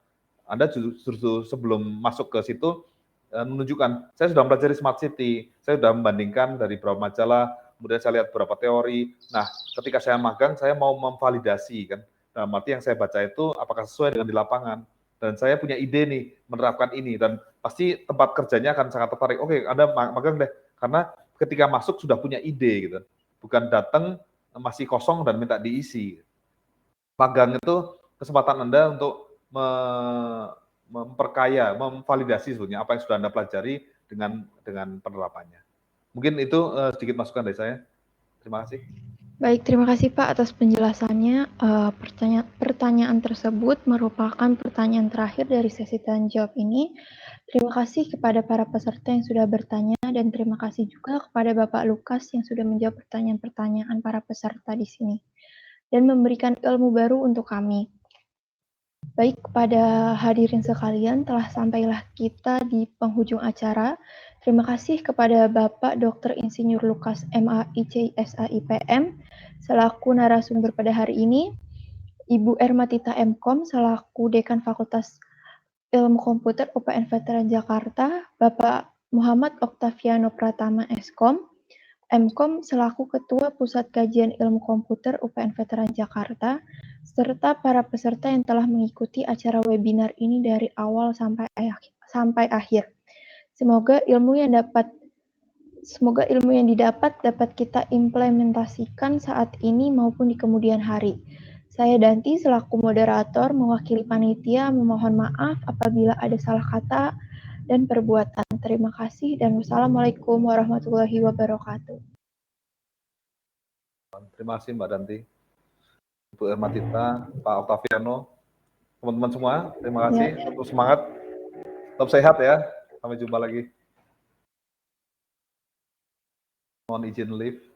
Anda justru sebelum masuk ke situ menunjukkan, saya sudah mempelajari smart city, saya sudah membandingkan dari beberapa majalah, kemudian saya lihat beberapa teori. Nah, ketika saya magang, saya mau memvalidasi kan. Dalam arti yang saya baca itu apakah sesuai dengan di lapangan. Dan saya punya ide nih menerapkan ini, dan pasti tempat kerjanya akan sangat tertarik. Oke, Anda magang deh, karena ketika masuk sudah punya ide gitu, bukan datang masih kosong dan minta diisi. Magang itu kesempatan Anda untuk memperkaya, memvalidasi sebetulnya apa yang sudah Anda pelajari dengan penerapannya. Mungkin itu sedikit masukan dari saya. Terima kasih. Baik, terima kasih Pak atas penjelasannya. Pertanyaan tersebut merupakan pertanyaan terakhir dari sesi tanya jawab ini. Terima kasih kepada para peserta yang sudah bertanya, dan terima kasih juga kepada Bapak Lukas yang sudah menjawab pertanyaan-pertanyaan para peserta di sini dan memberikan ilmu baru untuk kami. Baik, kepada hadirin sekalian, telah sampailah kita di penghujung acara. Terima kasih kepada Bapak Dr. Insinyur Lukas MAIC SAIPM selaku narasumber pada hari ini, Ibu Ermatita MKom selaku Dekan Fakultas Ilmu Komputer UPN Veteran Jakarta, Bapak Muhammad Oktaviano Pratama Eskom, MKom selaku Ketua Pusat Kajian Ilmu Komputer UPN Veteran Jakarta, serta para peserta yang telah mengikuti acara webinar ini dari awal sampai akhir. Semoga ilmu yang didapat dapat kita implementasikan saat ini maupun di kemudian hari. Saya Danti selaku moderator mewakili panitia memohon maaf apabila ada salah kata dan perbuatan. Terima kasih dan wassalamualaikum warahmatullahi wabarakatuh. Terima kasih Mbak Danti, Ibu Ermatita, Pak Oktaviano, teman-teman semua. Terima kasih. Tetap semangat, tetap sehat ya. Sampai jumpa lagi. Mohon izin live.